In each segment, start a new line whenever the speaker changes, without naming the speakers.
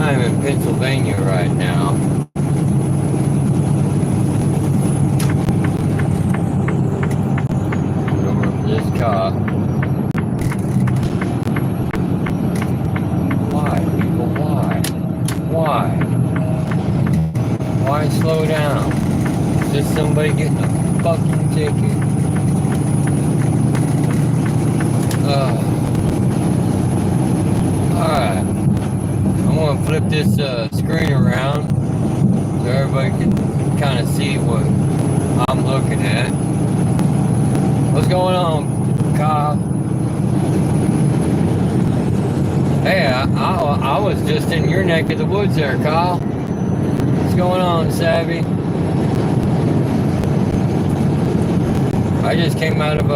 I'm in Pennsylvania right now. Over this cop. Why, people? Why? Why? Why slow down? Is this somebody getting a fucking ticket? Alright. I'm gonna flip this screen around so everybody can kind of see what I'm looking at. What's going on, Kyle? Hey, I was just in your neck of the woods there, Kyle. What's going on, Savvy? I just came out of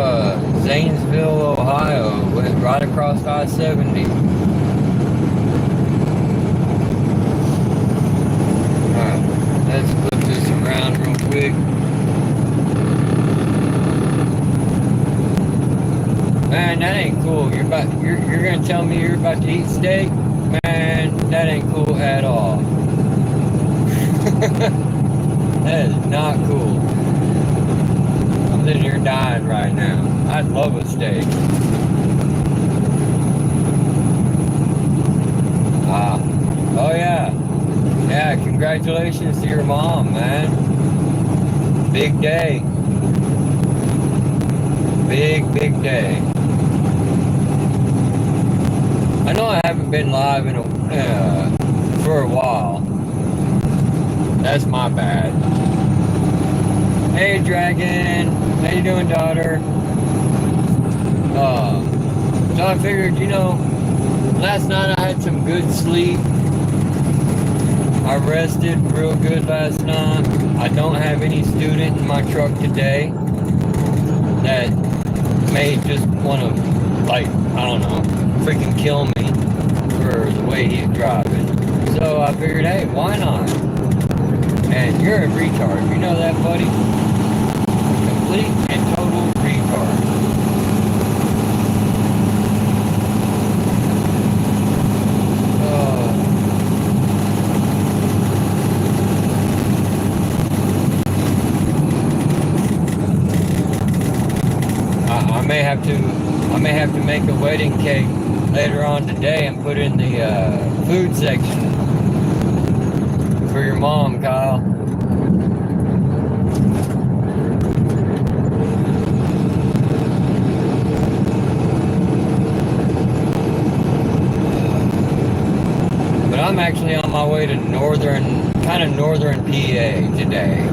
Zanesville, Ohio, went right across I-70. Alright, let's flip this around real quick. Man, that ain't cool. You're gonna tell me you're about to eat steak? Man, that ain't cool at all. That is not cool. I'm sitting here dying right now. I'd love a steak. Oh yeah. Yeah, congratulations to your mom, man. Big day. Big day. I know I haven't been live for a while. That's my bad. Hey, Dragon. How you doing, daughter? So I figured, last night I had some good sleep. I rested real good last night. I don't have any student in my truck today that may just want to, I don't know, freaking kill me for the way he's driving. So I figured, hey, why not? And you're a retard. You know that, buddy? Complete and total retard. I may have to make a wedding cake later on today and put in the food section for your mom, Kyle. But I'm actually on my way to northern PA today.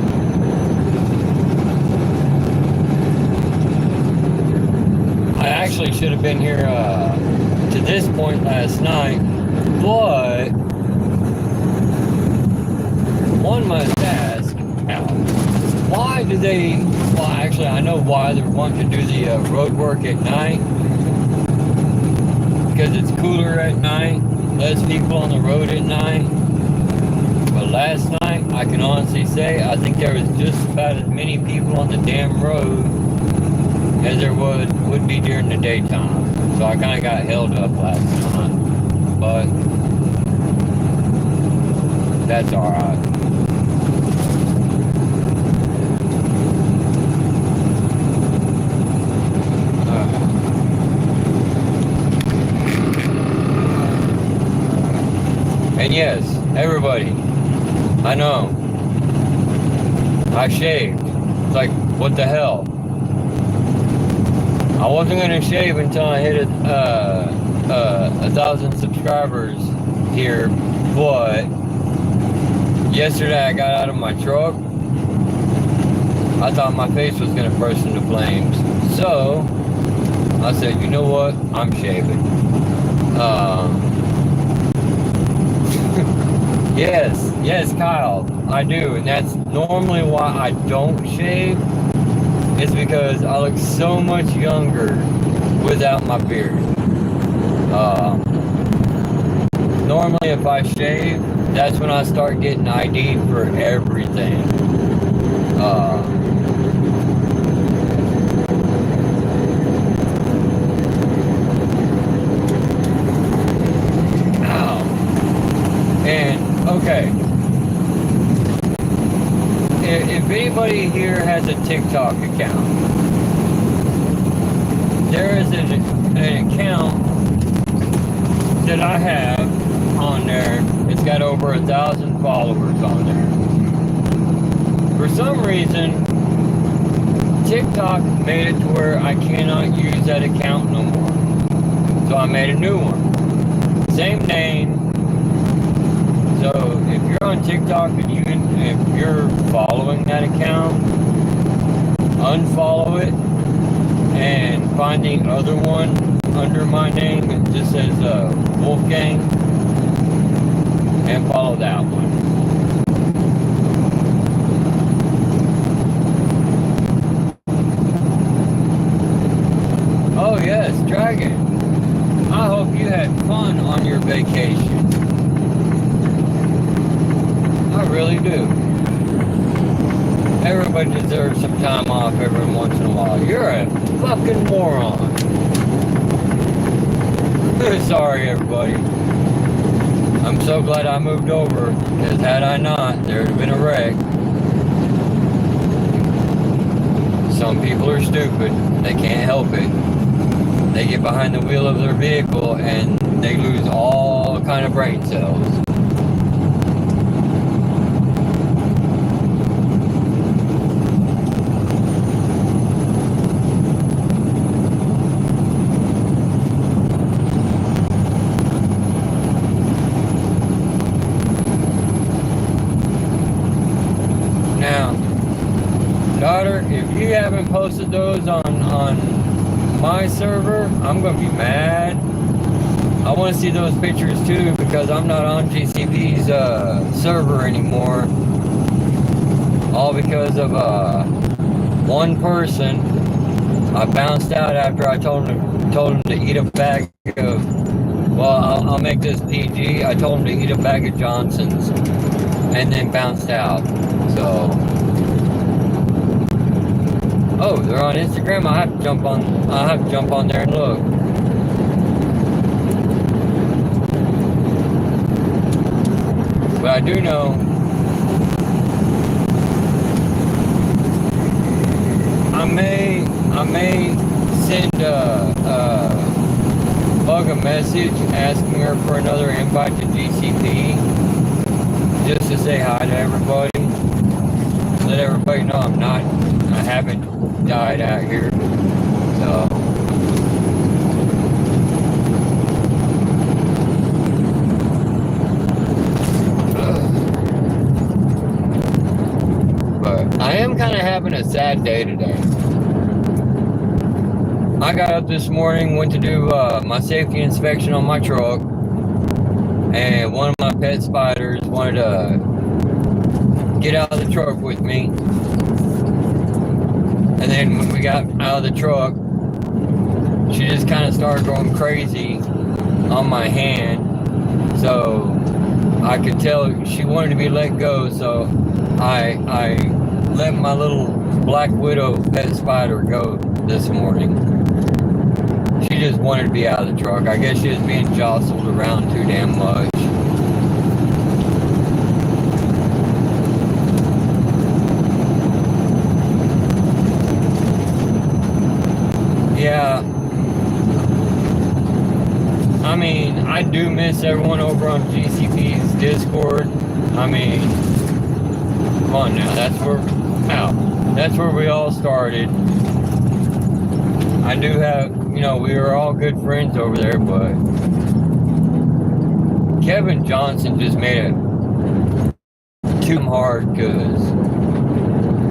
I actually should have been here to this point last night, but one must ask, why do they, well actually I know why they're wanting to do the road work at night, because it's cooler at night, less people on the road at night. But last night, I can honestly say, I think there was just about as many people on the damn road as there would be during the daytime. So I kind of got held up last night, but that's alright. And yes, everybody, I know, I shaved. It's like, what the hell? I wasn't gonna shave until I hit 1,000 subscribers here, but yesterday I got out of my truck. I thought my face was gonna burst into flames, so I said, you know what? I'm shaving. Yes, Kyle, I do, and that's normally why I don't shave. It's because I look so much younger without my beard. Normally if I shave, that's when I start getting ID'd for everything. Okay. If anybody here has a TikTok account, there is an account that I have on there. It's got over 1,000 followers on there. For some reason, TikTok made it to where I cannot use that account no more. So I made a new one. Same name. So if you're on TikTok and if you're following that account, unfollow it and find the other one under my name. It just says Wolfgang, and follow that one. Oh yes, Dragon. I hope you had fun on your vacation. I really do. Everybody deserves some time off every once in a while. You're a fucking moron. Sorry, everybody. I'm so glad I moved over, because had I not, there'd have been a wreck. Some people are stupid. They can't help it. They get behind the wheel of their vehicle and they lose all kind of brain cells. Daughter, if you haven't posted those on my server, I'm gonna be mad. I want to see those pictures too, because I'm not on GCP's server anymore. All because of one person. I bounced out after I told him to eat a bag of. Well, I'll make this PG. I told him to eat a bag of Johnson's, and then bounced out. So. Oh, they're on Instagram. I have to jump on there and look. But I do know I may send Bug a message asking her for another invite to GCP, just to say hi to everybody. Let everybody know I haven't died out here. So but I am kind of having a sad day today. I got up this morning, went to do my safety inspection on my truck, and one of my pet spiders wanted to get out of the truck with me. And then when we got out of the truck, she just kind of started going crazy on my hand. So I could tell she wanted to be let go. So I let my little black widow pet spider go this morning. She just wanted to be out of the truck. I guess she was being jostled around too damn much. Yeah, I mean, I do miss everyone over on GCP's Discord. I mean, come on now, that's where we all started. I do have, we were all good friends over there, but Kevin Johnson just made it too hard, because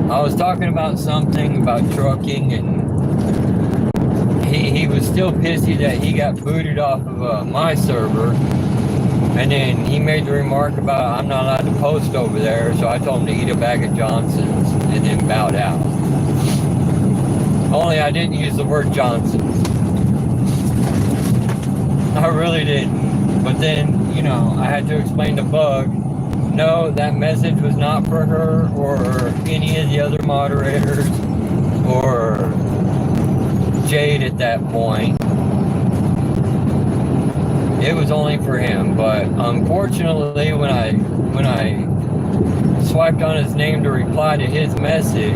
I was talking about something about trucking, and he was still pissy that he got booted off of my server, and then he made the remark about I'm not allowed to post over there, so I told him to eat a bag of Johnson's and then bowed out. Only I didn't use the word Johnson's. I really didn't. But then, I had to explain to Bug, no, that message was not for her or any of the other moderators or Jade at that point. it was only for him. But unfortunately, when I swiped on his name to reply to his message,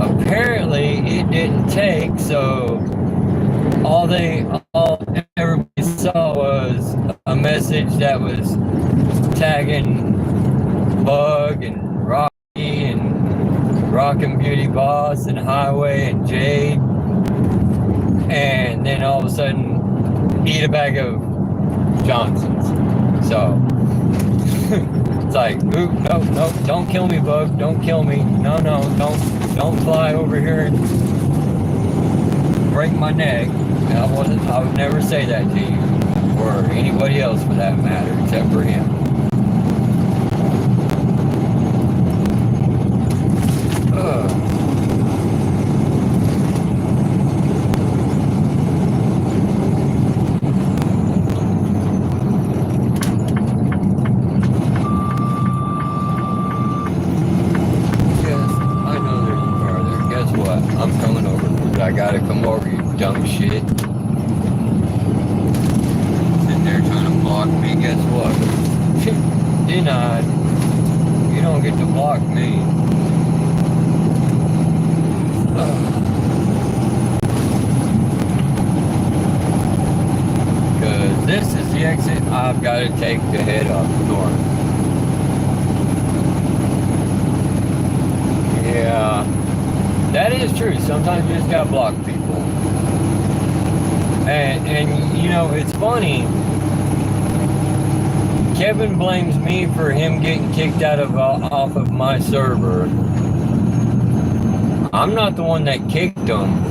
apparently it didn't take. So all everybody saw was a message that was tagging Bug and Rocky and Rockin' Beauty Boss and Highway and Jade, and then all of a sudden eat a bag of Johnson's. So it's like, ooh, no, don't kill me, Bug, don't kill me. No, don't fly over here and break my neck. I would never say that to you, or anybody else for that matter, except for him. I gotta come over, you dumb shit. Sitting there trying to block me, guess what? Denied. You don't get to block me. Because this is the exit I've got to take to head up north. Yeah. That is true. Sometimes you just gotta block people. And you know, it's funny. Kevin blames me for him getting kicked off of my server. I'm not the one that kicked him.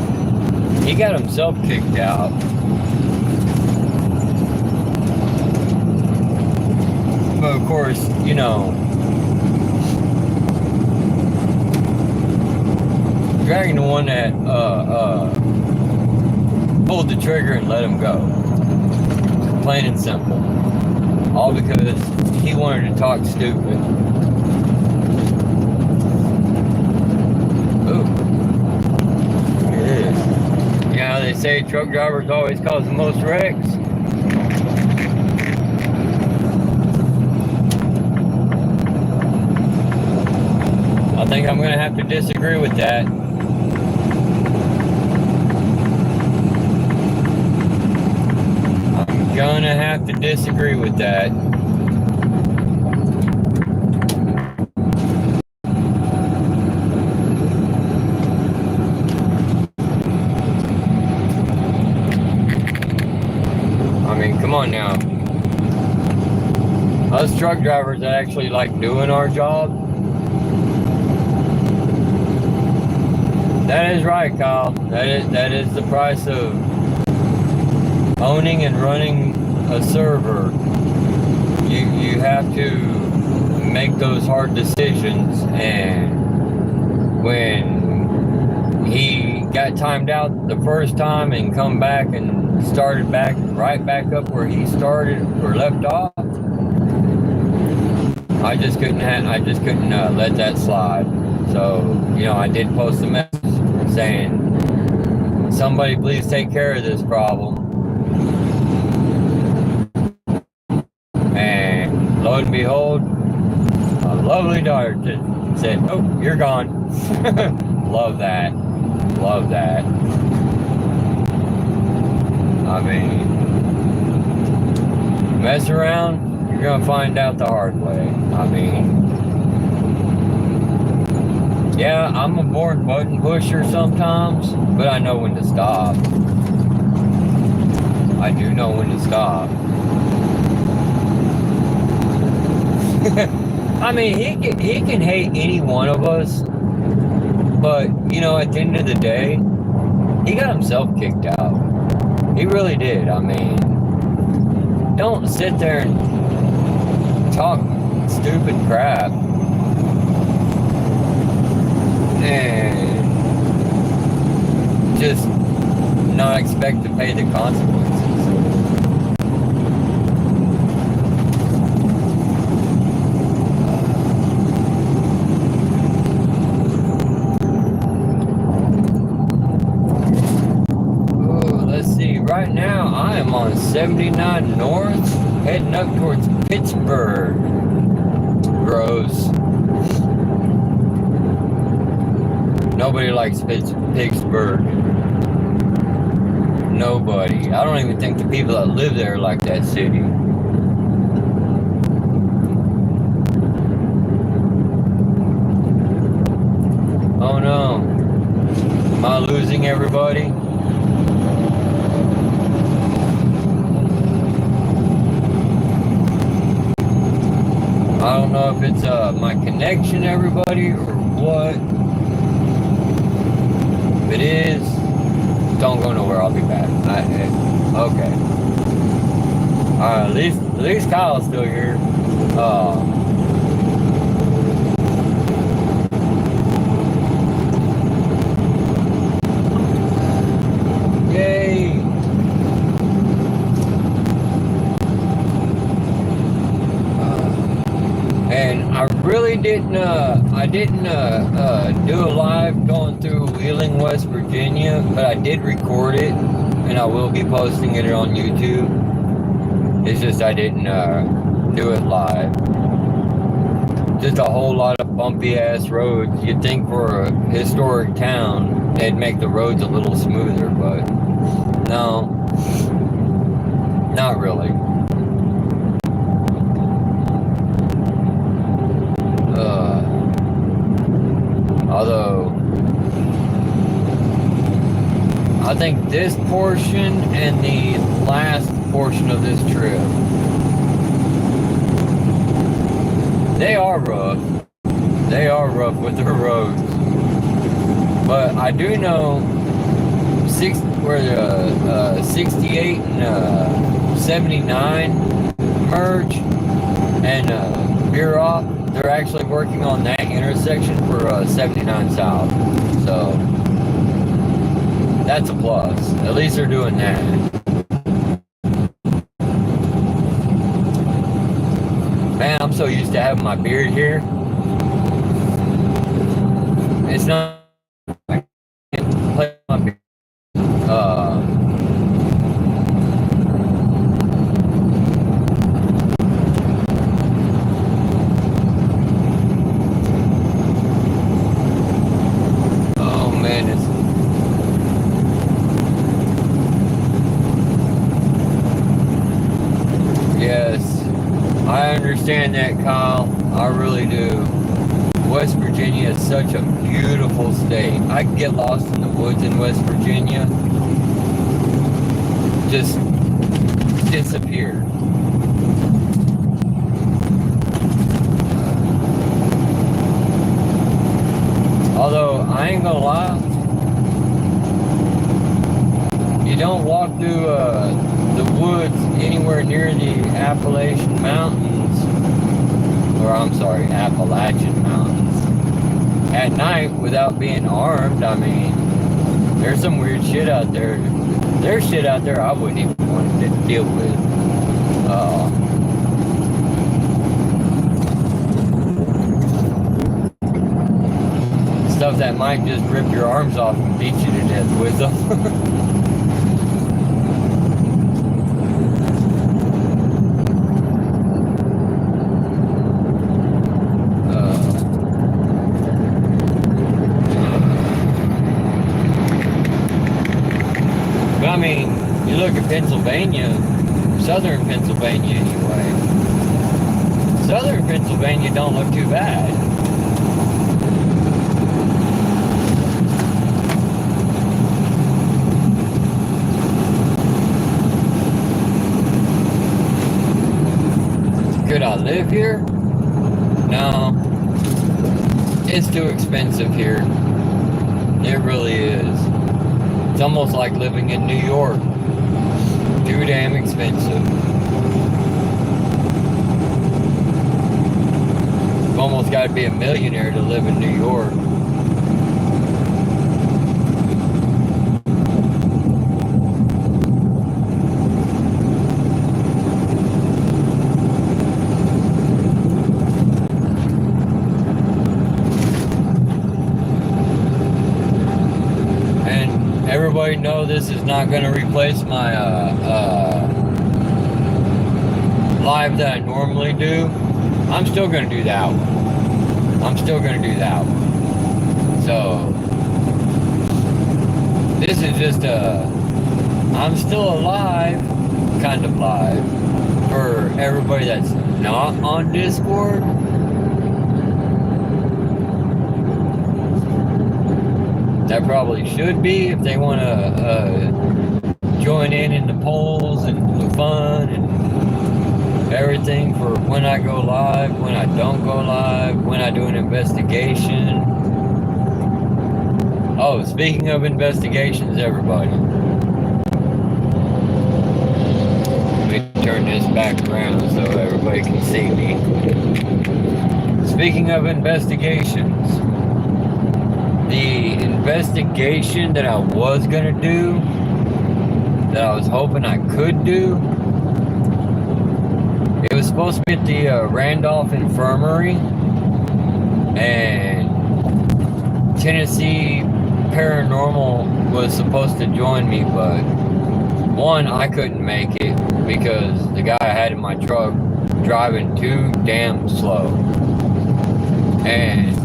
He got himself kicked out. But of course, you know, Dragon the one that pulled the trigger and let him go. Plain and simple. All because he wanted to talk stupid. Ooh. It is. You know how they say truck drivers always cause the most wrecks? I think I'm going to have to disagree with that. Gonna have to disagree with that. I mean, come on now. Us truck drivers that actually like doing our job. That is right, Kyle. That is the price of owning and running a server. You have to make those hard decisions, and when he got timed out the first time and come back and started right back up where he started or left off, I just couldn't let that slide. So, you know, I did post a message saying, somebody please take care of this problem. And lo and behold, a lovely daughter said, oh, you're gone. Love that. Love that. I mean, mess around, you're going to find out the hard way. I mean, yeah, I'm a bored button pusher sometimes, but I know when to stop. I do know when to stop. I mean, he can hate any one of us, but, you know, at the end of the day, he got himself kicked out. He really did. I mean, don't sit there and talk stupid crap and just not expect to pay the consequences. Right now, I am on 79 North. heading up towards Pittsburgh. Gross. Nobody likes Pittsburgh. Nobody. I don't even think the people that live there like that city. Oh no. Am I losing everybody? I don't know if it's my connection, everybody, or what. If it is, don't go nowhere. I'll be back. Okay. At least Kyle's still here. Yay! And I really didn't do a live going through Wheeling, West Virginia, but I did record it, and I will be posting it on YouTube. It's just I didn't do it live. Just a whole lot of bumpy ass roads. You'd think for a historic town, they'd make the roads a little smoother, but no, not really. Although, I think this portion and the last portion of this trip, they are rough. They are rough with the roads. But I do know 68 and 79 merge and veer off. They're actually working on that intersection for 79 South. So, that's a plus. At least they're doing that. Man, I'm so used to having my beard here. It's not... I can't play my beard. I understand that, Kyle. I really do. West Virginia is such a beautiful state. I could get lost in the woods in West Virginia. Just disappear. Although, I ain't gonna lie. You don't walk through the woods anywhere near the Appalachian Mountains, or I'm sorry, Appalachian Mountains, at night without being armed. I mean, there's some weird shit out there. There's shit out there I wouldn't even want to deal with. Stuff that might just rip your arms off and beat you to death with them. I mean, you look at Pennsylvania, southern Pennsylvania anyway. Southern Pennsylvania don't look too bad. Could I live here? No. It's too expensive here. It really is. It's almost like living in New York. Too damn expensive. You've almost got to be a millionaire to live in New York. Everybody know this is not going to replace my live that I normally do, I'm still going to do that one. I'm still going to do that one. So, this is just I'm still alive, kind of live, for everybody that's not on Discord. That probably should be if they want to join in the polls and the fun and everything for when I go live, when I don't go live, when I do an investigation. Oh, speaking of investigations, everybody. Let me turn this back around so everybody can see me. Speaking of investigations, the investigation that I was gonna do, that I was hoping I could do, it was supposed to be at the Randolph Infirmary, and Tennessee Paranormal was supposed to join me, but one, I couldn't make it because the guy I had in my truck driving too damn slow, and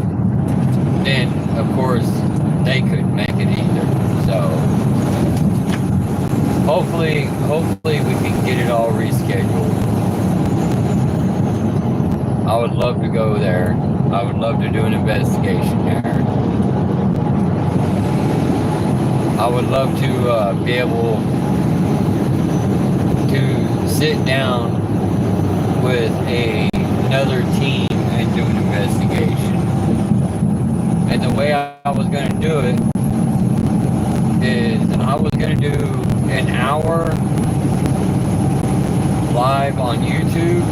then of course they couldn't make it either. So hopefully we can get it all rescheduled. I would love to go there. I would love to do an investigation there. I would love to be able to sit down with another team and do an investigation. And the way I was going to do it is I was going to do an hour live on YouTube.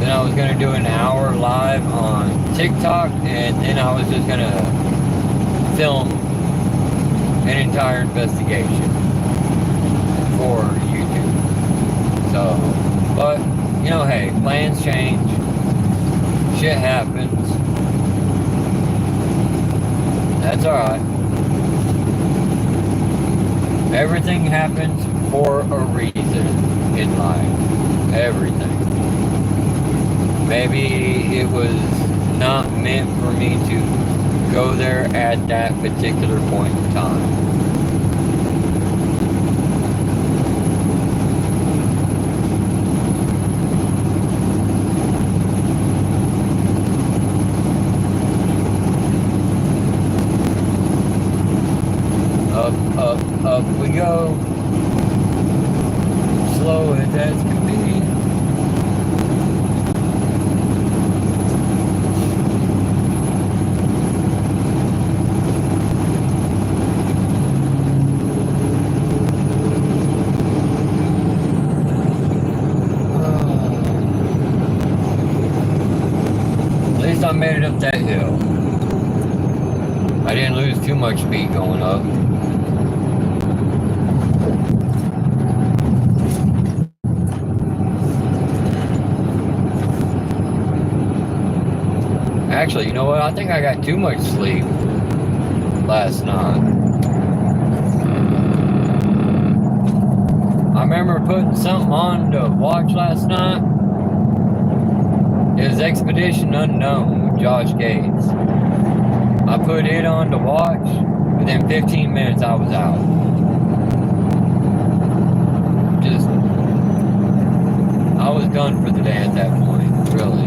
Then I was going to do an hour live on TikTok. And then I was just going to film an entire investigation for YouTube. So, but, you know, hey, plans change. Shit happens. That's alright. Everything happens for a reason in life. Everything. Maybe it was not meant for me to go there at that particular point in time. Up we go. Slow as that can be. At least I made it up that hill. I didn't lose too much speed going up. Actually, you know what? I think I got too much sleep last night. I remember putting something on to watch last night. It was Expedition Unknown with Josh Gates. I put it on to watch. Within 15 minutes, I was out. I was done for the day at that point, really.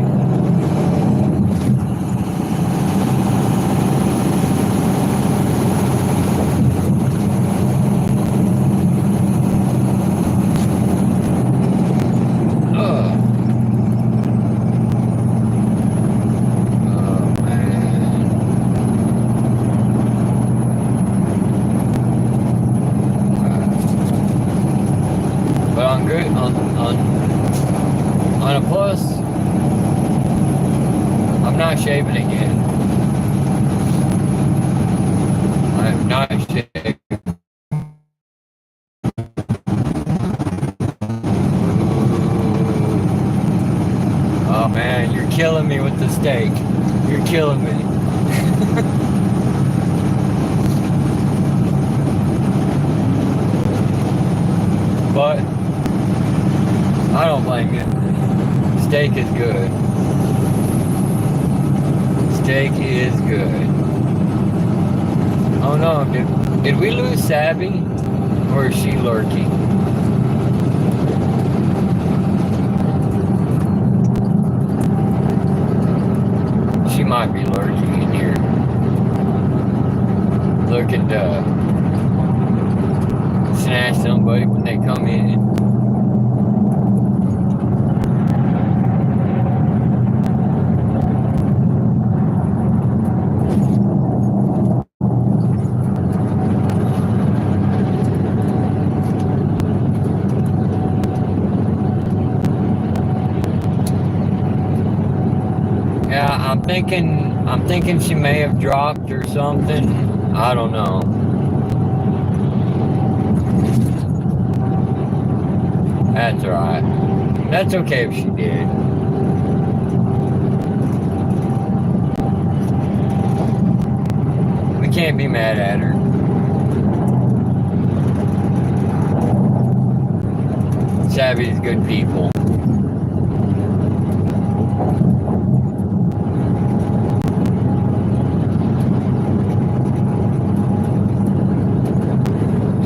On a plus, I'm not shaving again. I'm not shaving. Oh man, you're killing me with the steak. You're killing me. But I don't blame blame you. Steak is good. Steak is good. Oh no, did we lose Savvy? Or is she lurking? She might be lurking in here. Looking to snatch somebody when they come in. Yeah, I'm thinking she may have dropped or something. I don't know. That's alright. That's okay if she did. We can't be mad at her. Savvy's good people.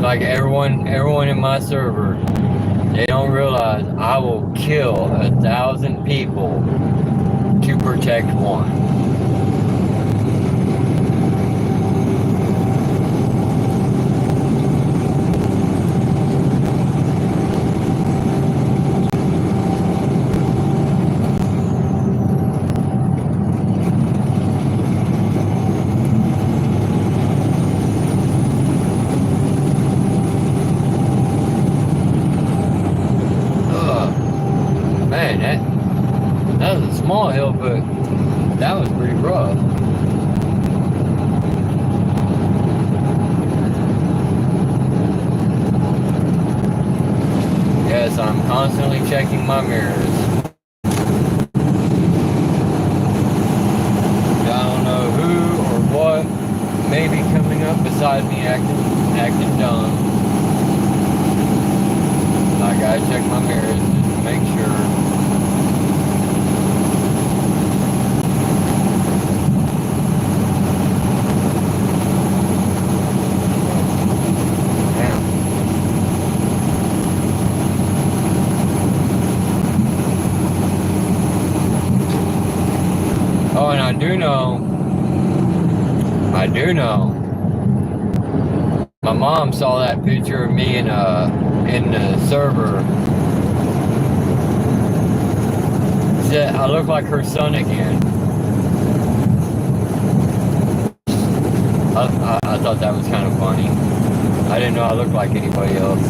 Like everyone in my server, they don't realize I will kill 1,000 people to protect one. That was a small hill, but that was pretty rough. Yes, I'm constantly checking my mirrors. I don't know who or what may be coming up beside me acting dumb. I gotta check my mirrors just to make sure. Oh, and I do know, my mom saw that picture of me in the server. Said I look like her son again. I thought that was kind of funny. I didn't know I looked like anybody else.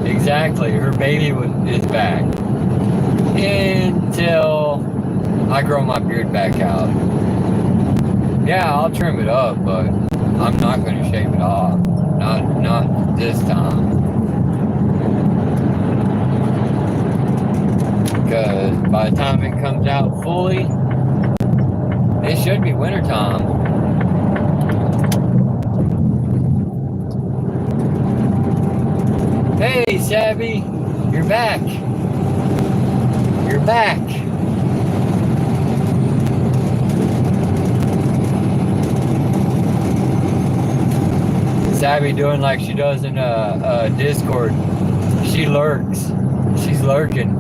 Exactly. Her baby is back. Until I grow my beard back out. Yeah, I'll trim it up, but I'm not going to shave it off. Not this time. Because by the time it comes out fully, it should be wintertime. Hey, Savvy, you're back. You're back. Savvy doing like she does in Discord. She lurks. She's lurking.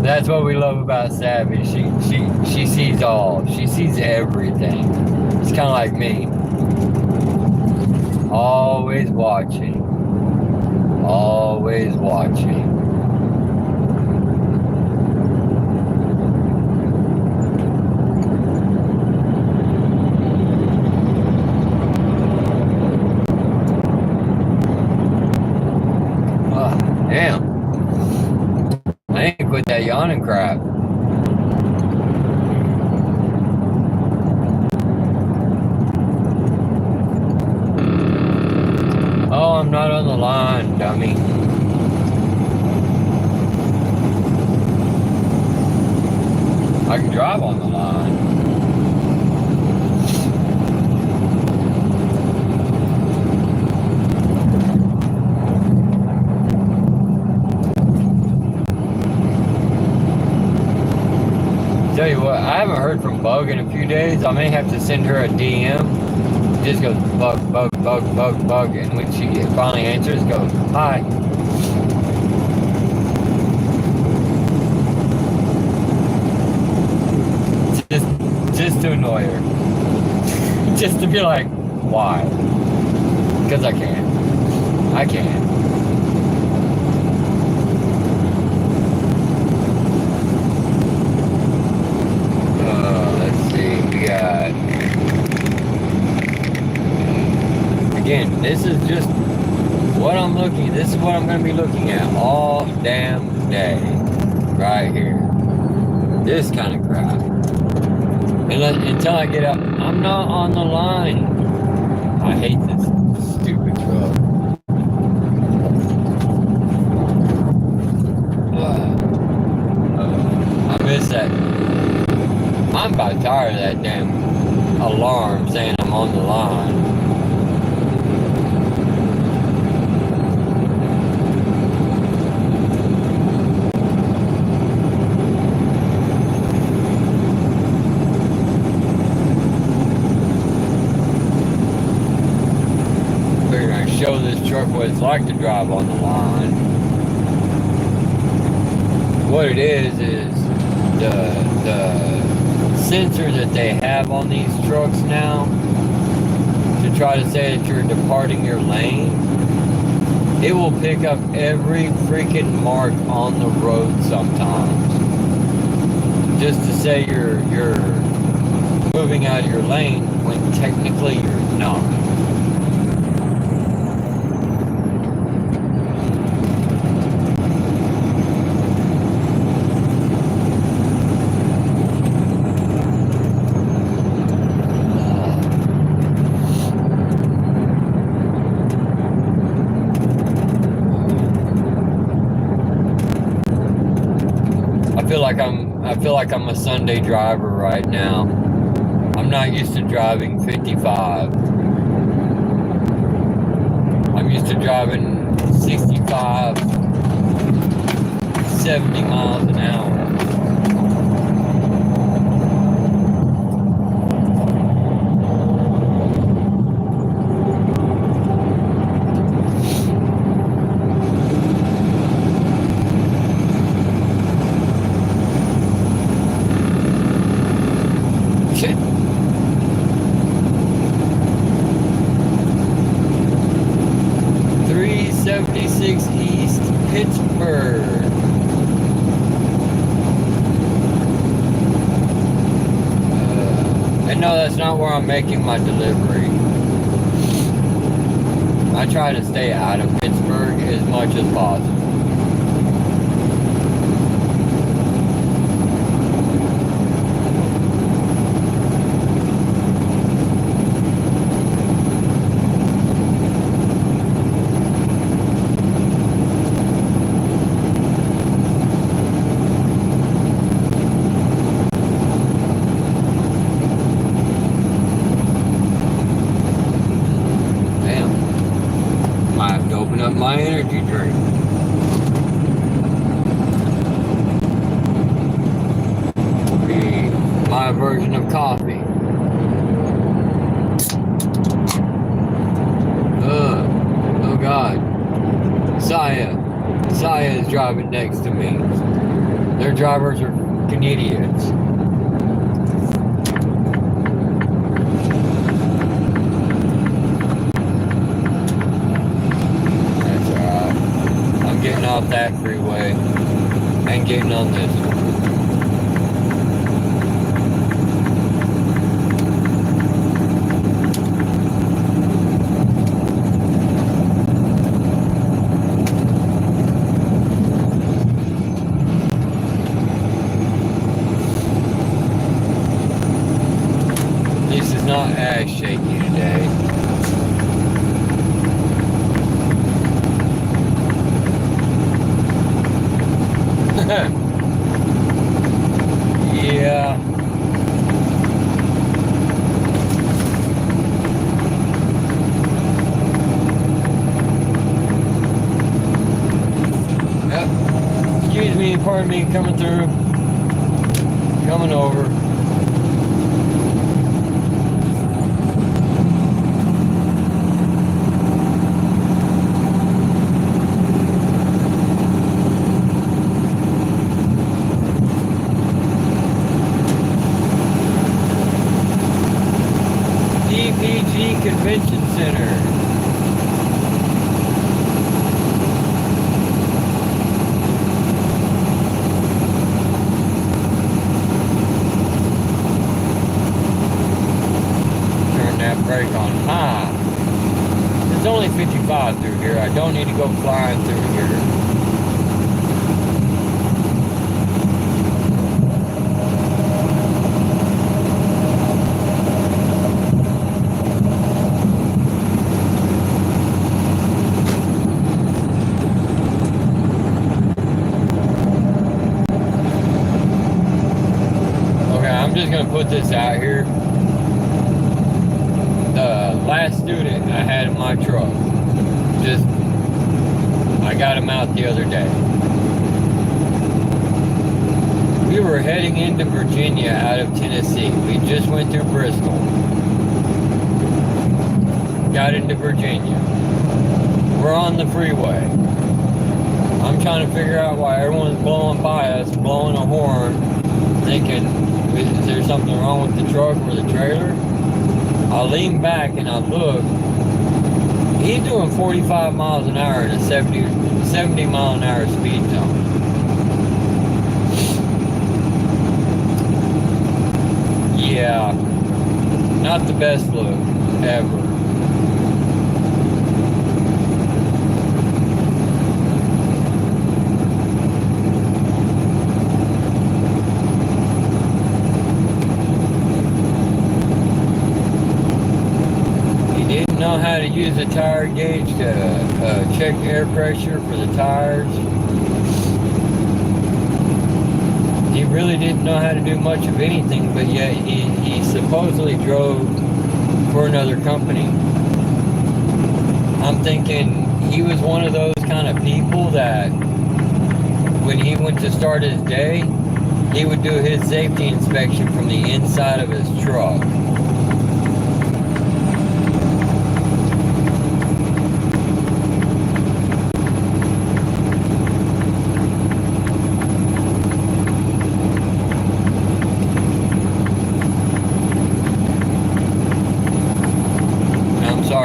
That's what we love about Savvy. She sees all. She sees everything. It's kind of like me. Always watching. Always watching. Damn. I ain't quit that yawning crap. not on the line, dummy. I can drive on the line. Tell you what, I haven't heard from Bug in a few days. I may have to send her a DM. Just goes bug, bug, bug, bug, bug, and when she finally answers, goes hi. Just to annoy her. Just to be like, why? Because I can. I can. Let's see. We got. Again, this is just what I'm looking. This is what I'm going to be looking at all damn day, right here. This kind of crap. Until I get up, I'm not on the line. I hate this stupid truck. I miss that. I'm about tired of that damn alarm saying I'm on the line. Show this truck what it's like to drive on the line. What it is the sensor that they have on these trucks now to try to say that you're departing your lane. It will pick up every freaking mark on the road sometimes, just to say you're moving out of your lane when technically you're not. I feel like I'm a Sunday driver right now. I'm not used to driving 55. I'm used to driving 65, 70 miles an hour. Shit. 376 East Pittsburgh. And no, that's not where I'm making my delivery. I try to stay out of Pittsburgh as much as possible. My energy drink. My version of coffee. Oh God. Saya is driving next to me. Their drivers are fucking idiots. Off that freeway and getting on this one. This is not as shaky today. pardon me, coming through. Coming over. DPG Convention Center. Brake on high. It's only 55 through here. I don't need to go flying through here. Okay, I'm just gonna put this out here. Last student I had in my truck, I got him out the other day. We were heading into Virginia out of Tennessee. We just went through Bristol. Got into Virginia. We're on the freeway. I'm trying to figure out why everyone's blowing by us, blowing a horn, thinking, is there something wrong with the truck or the trailer? I lean back and I look. He's doing 45 miles an hour in a 70 mile an hour speed zone. Yeah, not the best look ever. Know how to use a tire gauge to check air pressure for the tires. He really didn't know how to do much of anything, but yet he supposedly drove for another company. I'm thinking he was one of those kind of people that when he went to start his day, he would do his safety inspection from the inside of his truck.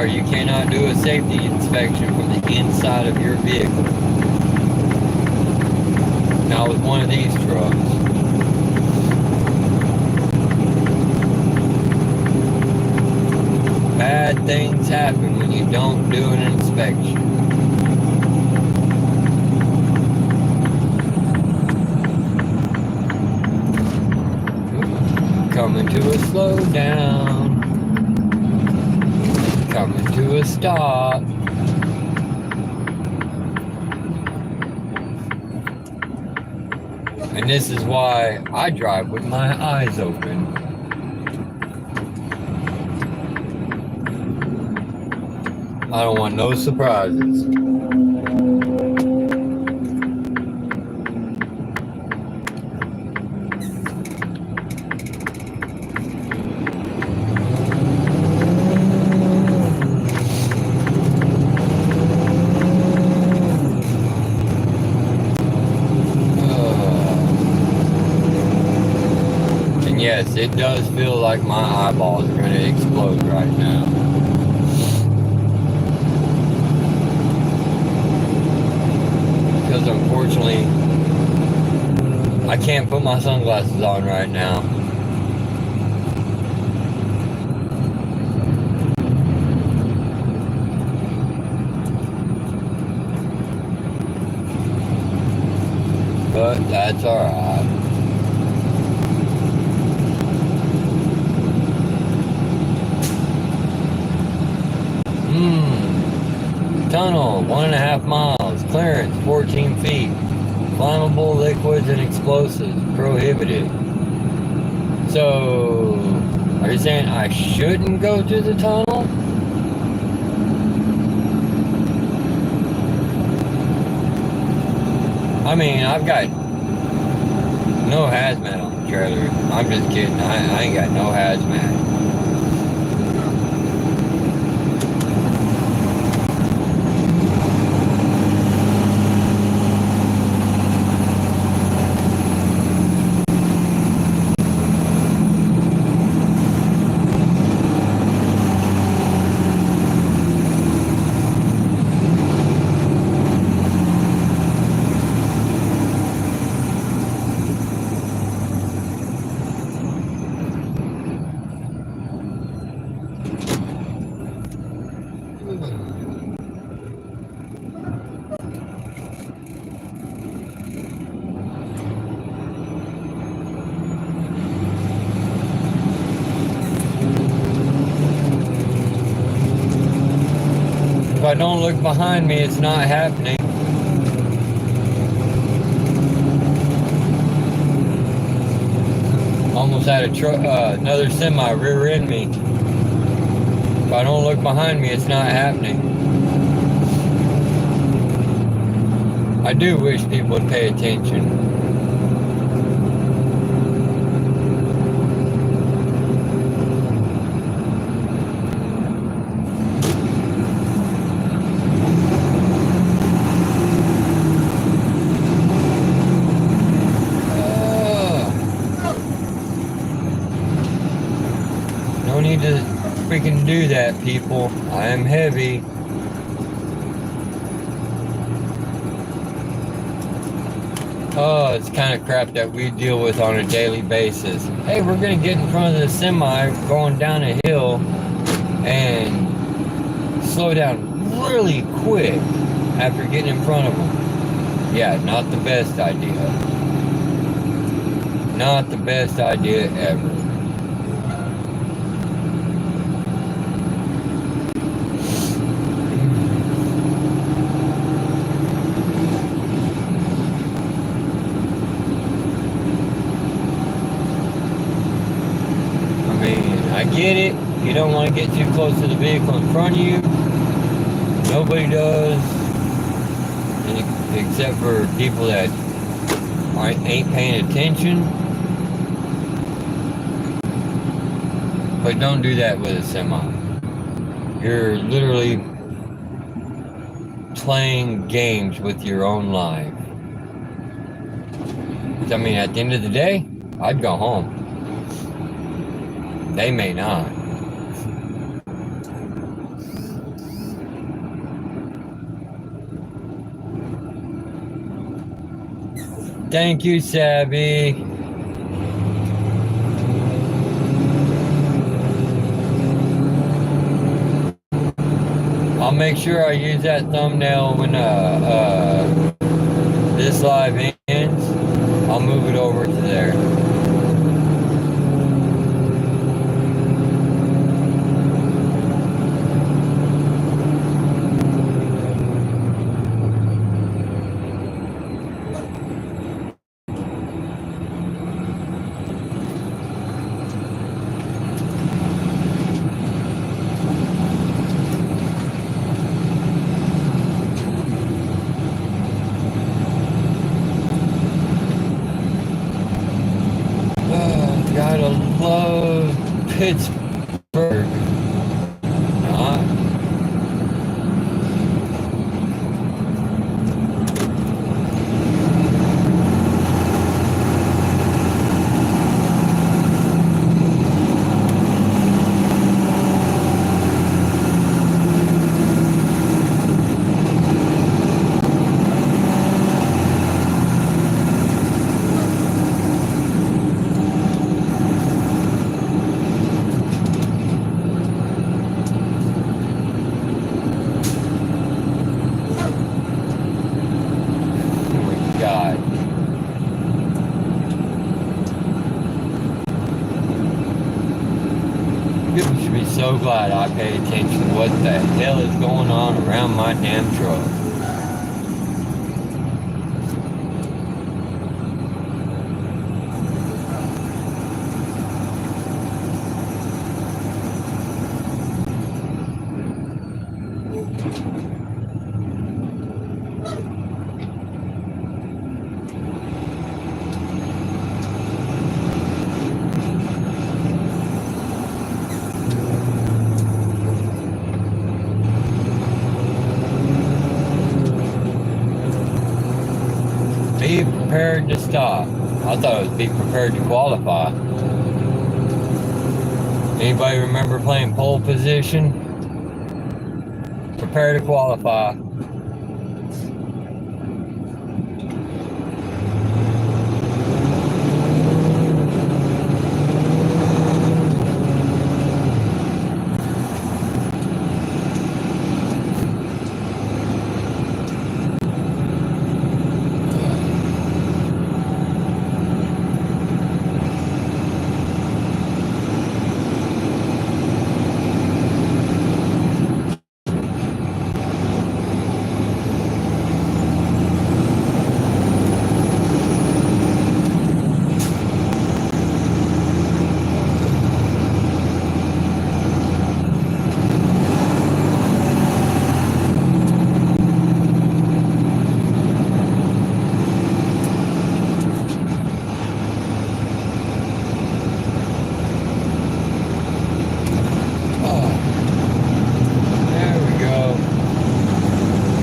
You cannot do a safety inspection from the inside of your vehicle. Not with one of these trucks. Bad things happen when you don't do an inspection. Coming to a slow down. Coming to a stop. And this is why I drive with my eyes open. I don't want no surprises. Yes, it does feel like my eyeballs are going to explode right now. Because unfortunately, I can't put my sunglasses on right now. But that's alright. Tunnel, 1.5 miles. Clearance, 14 feet. Flammable liquids and explosives, prohibited. So, are you saying I shouldn't go to the tunnel? I mean, I've got no hazmat on the trailer. I'm just kidding. I ain't got no hazmat. If I don't look behind me, it's not happening. Almost had another semi rear end me. If I don't look behind me, it's not happening. I do wish people would pay attention. No need to freaking do that, people. I am heavy. Oh, it's kind of crap that we deal with on a daily basis. Hey, we're going to get in front of the semi going down a hill and slow down really quick after getting in front of them. Yeah, not the best idea. Not the best idea ever. I get it. You don't want to get too close to the vehicle in front of you. Nobody does. Except for people that ain't paying attention. But don't do that with a semi. You're literally playing games with your own life. I mean, at the end of the day, I'd go home. They may not. Thank you, Savvy. I'll make sure I use that thumbnail when this live ends. I'll move it over to there. Gotta love Pittsburgh. Not. God. People should be so glad I pay attention to what the hell is going on around my damn truck. prepared to stop. I thought it was be prepared to qualify. Anybody remember playing pole position? Prepare to qualify.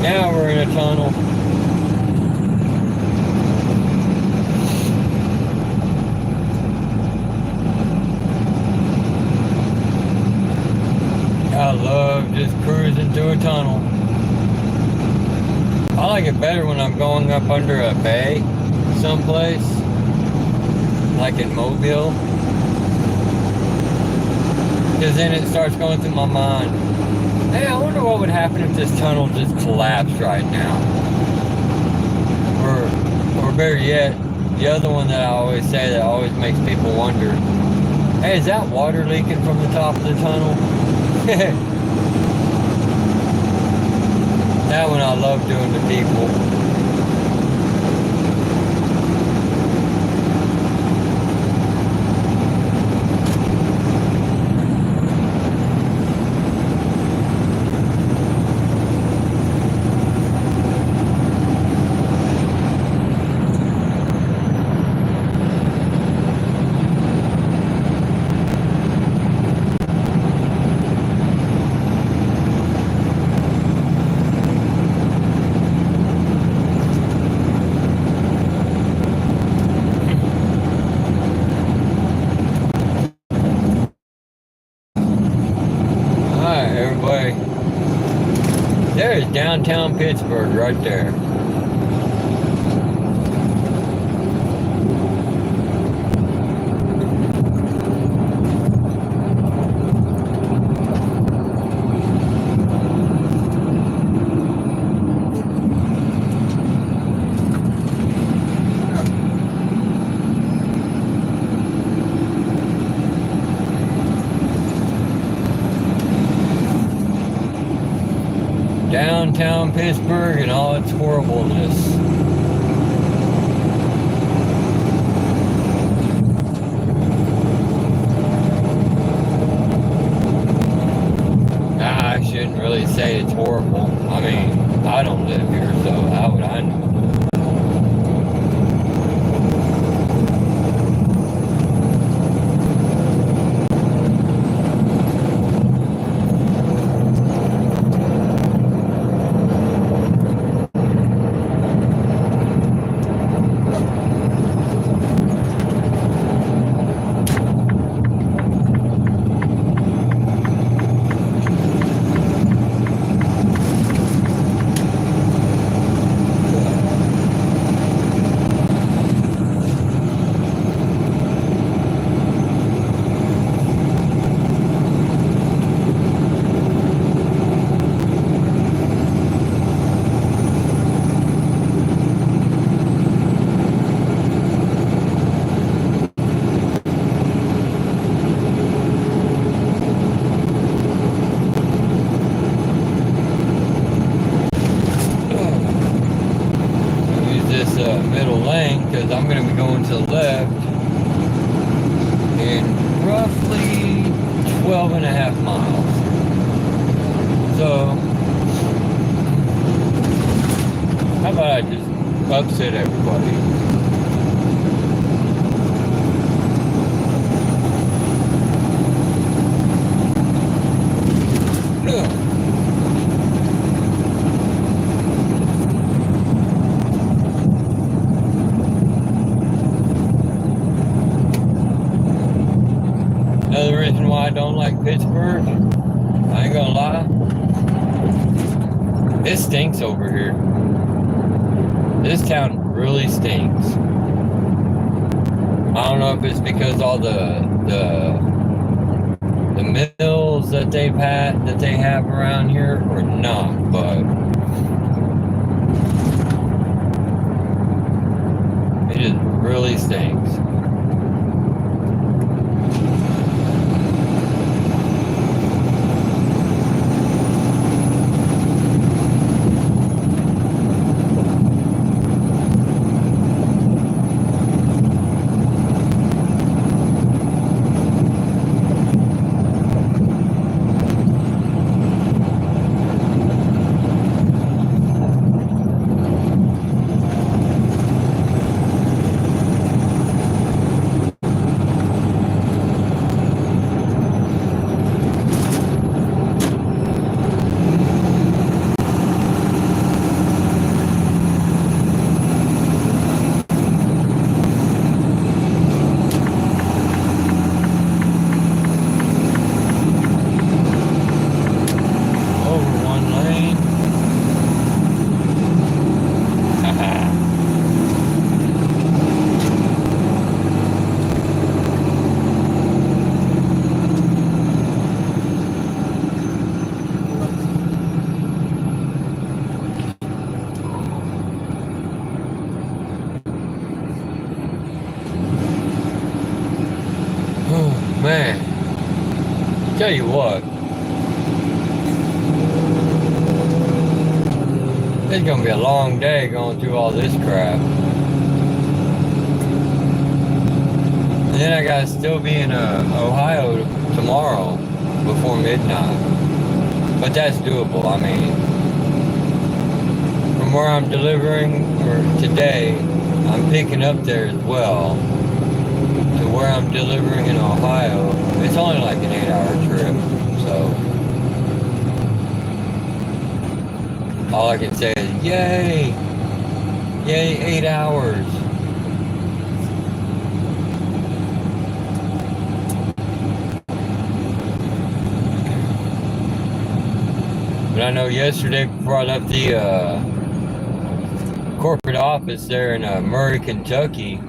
Now we're in a tunnel. I love just cruising through a tunnel. I like it better when I'm going up under a bay someplace, like in Mobile, because then it starts going through my mind. Hey, I wonder what would happen if this tunnel just collapsed right now. Or better yet, the other one that I always say that always makes people wonder. Hey, is that water leaking from the top of the tunnel? That one I love doing to people. There's downtown Pittsburgh right there. Downtown Pittsburgh and all its horribleness. I shouldn't really say it's horrible. I mean, I don't live here, so how would I know? Middle lane because I'm going to be going to the left in roughly 12 and a half miles. So, how about I just upset everybody? Pittsburgh. I ain't gonna lie. It stinks over here. This town really stinks. I don't know if it's because all the mills that they have around here or not, but it just really stinks. Man, tell you what, it's gonna be a long day going through all this crap. And then I gotta still be in Ohio tomorrow before midnight. But that's doable. I mean, from where I'm delivering today, I'm picking up there as well. To where I'm delivering in Ohio, it's only like an 8-hour trip, so all I can say is yay, 8 hours. But I know yesterday before I left the corporate office there in Murray, Kentucky,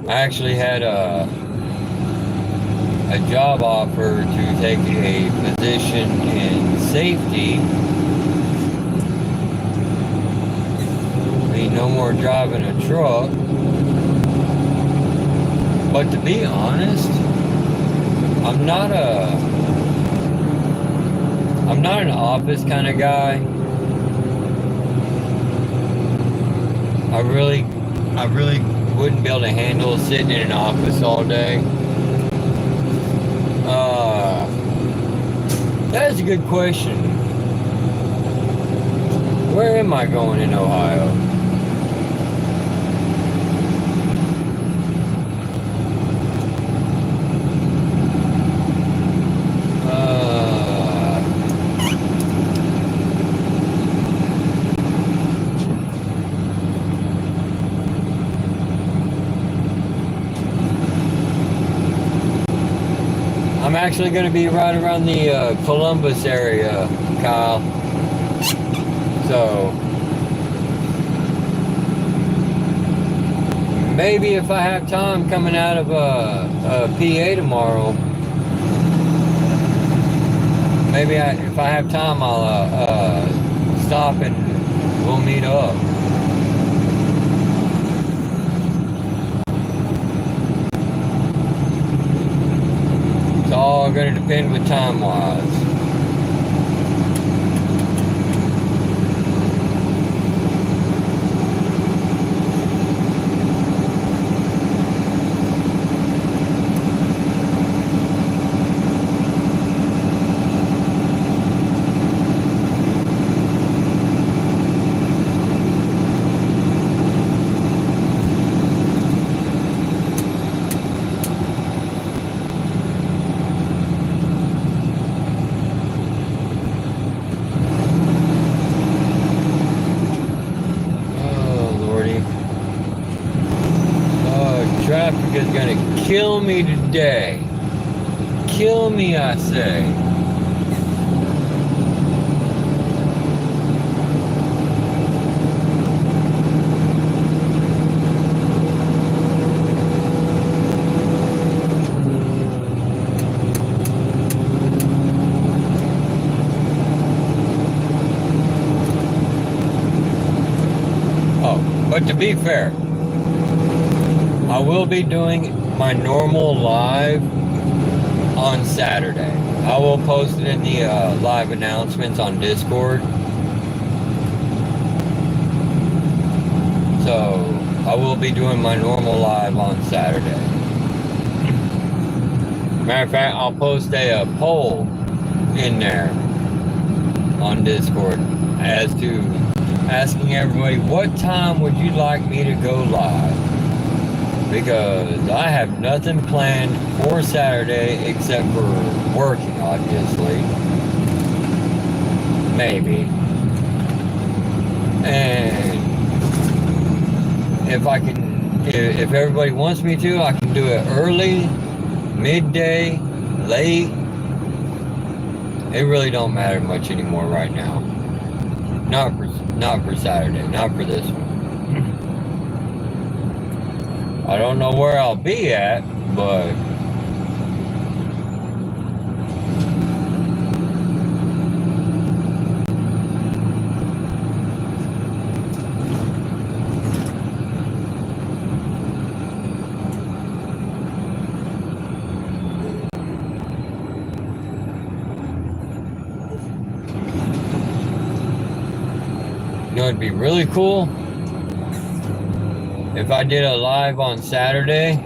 I actually had a job offer to take a position in safety. I mean, no more driving a truck. But to be honest, I'm not an office kind of guy. I really wouldn't be able to handle sitting in an office all day. That is a good question. Where am I going in Ohio? I'm actually going to be right around the Columbus area, Kyle. So maybe if I have time coming out of PA tomorrow, maybe if I have time, I'll stop and we'll meet up. It's all going to depend with time-wise. Traffic is gonna kill me today. kill me, I say. Oh, but to be fair, I will be doing my normal live on Saturday. I will post it in the live announcements on Discord. So I will be doing my normal live on Saturday. Matter of fact, I'll post a poll in there on Discord as to asking everybody, what time would you like me to go live? Because I have nothing planned for Saturday except for working, obviously. Maybe. And if everybody wants me to, I can do it early, midday, late. It really don't matter much anymore right now. Not for Saturday, not for this one. I don't know where I'll be at, but you know, it'd be really cool if I did a live on Saturday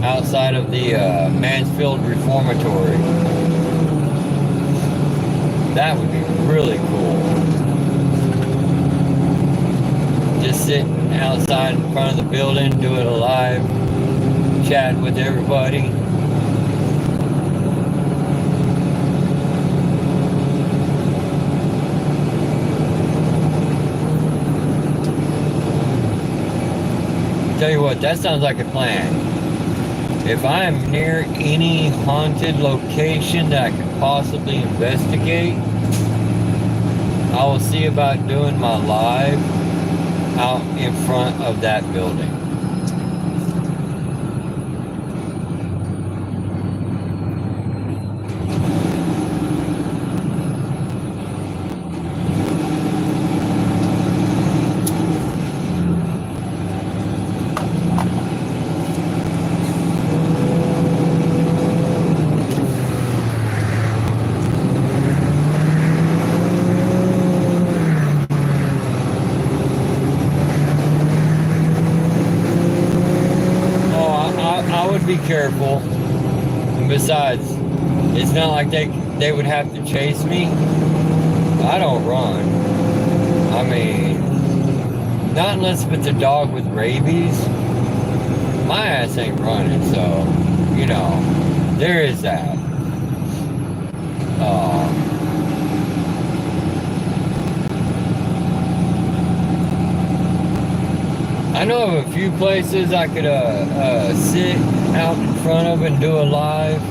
outside of the Mansfield Reformatory. That would be really cool. Just sitting outside in front of the building, doing a live chat with everybody. Tell you what, that sounds like a plan. If I am near any haunted location that I could possibly investigate, I will see about doing my live out in front of that building. Be careful. And besides, it's not like they would have to chase me. I don't run. I mean, not unless it's a dog with rabies. My ass ain't running, so you know, there is that. I know of a few places I could sit out in front of and do a live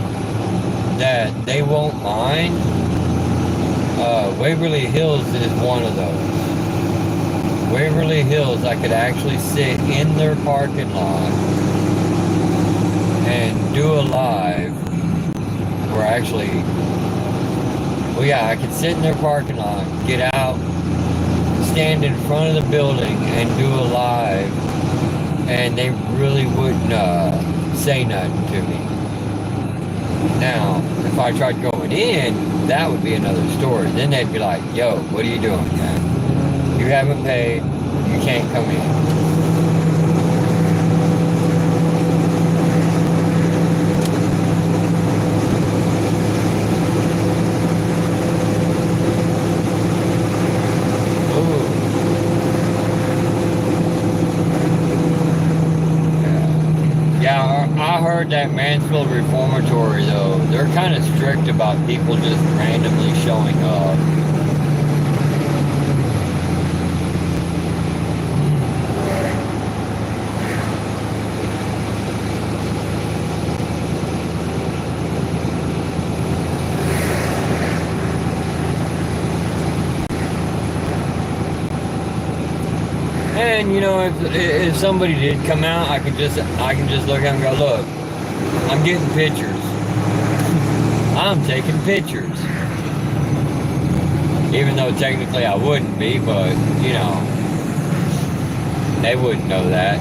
that they won't mind. Waverly Hills is one of those. Waverly Hills, I could actually sit in their parking lot and do a live where I could sit in their parking lot, get out, stand in front of the building and do a live, and they really wouldn't say nothing to me. Now, if I tried going in, that would be another story. Then they'd be like, yo, what are you doing, man? You haven't paid, you can't come in. That Mansfield Reformatory, though, they're kind of strict about people just randomly showing up. And you know, if somebody did come out, I can just look at them and go, look, I'm getting pictures. I'm taking pictures. Even though technically I wouldn't be, but you know, they wouldn't know that.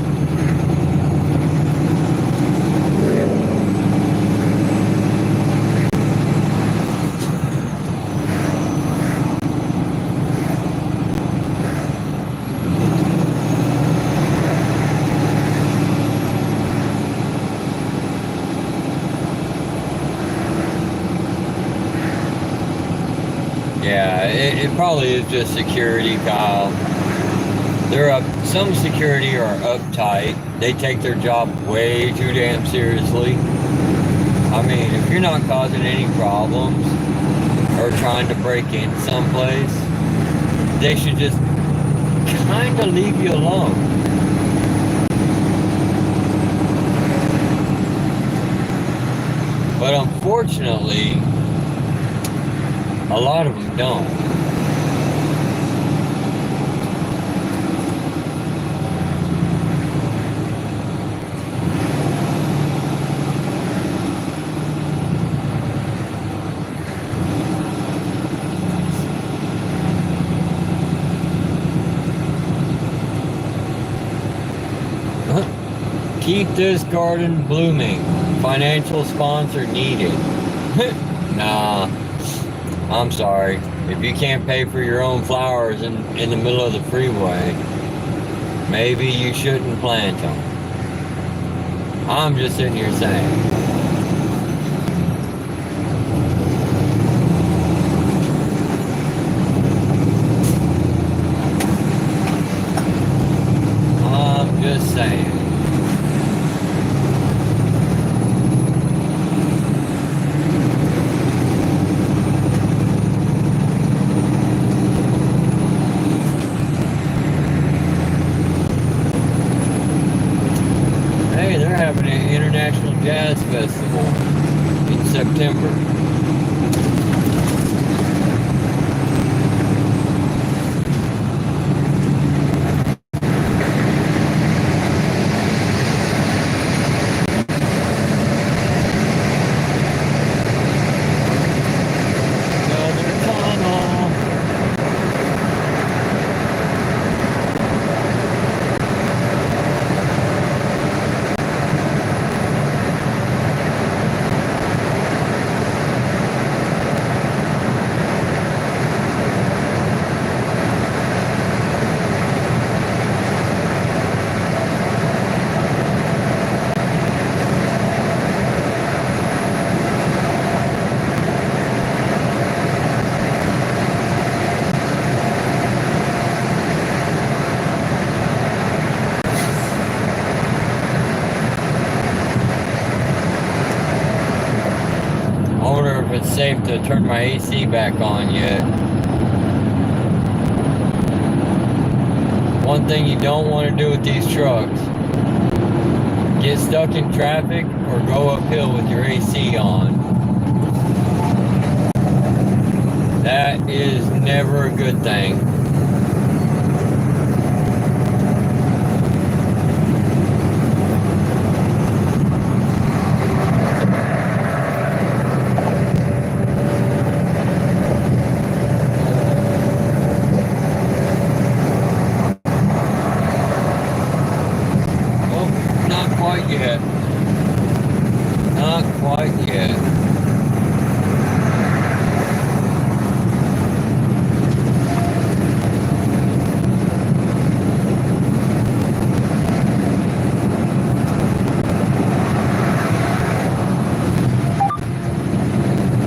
Yeah, it probably is just security, Kyle. Some security are uptight. They take their job way too damn seriously. I mean, if you're not causing any problems or trying to break in someplace, they should just kind of leave you alone. But unfortunately, a lot of them don't. Keep this garden blooming. Financial sponsor needed. Nah. I'm sorry. If you can't pay for your own flowers in the middle of the freeway, maybe you shouldn't plant them. I'm just sitting here saying. I'm just saying. Jazz Festival in September. It's safe to turn my AC back on yet. One thing you don't want to do with these trucks, get stuck in traffic or go uphill with your AC on. That is never a good thing. Not quite yet.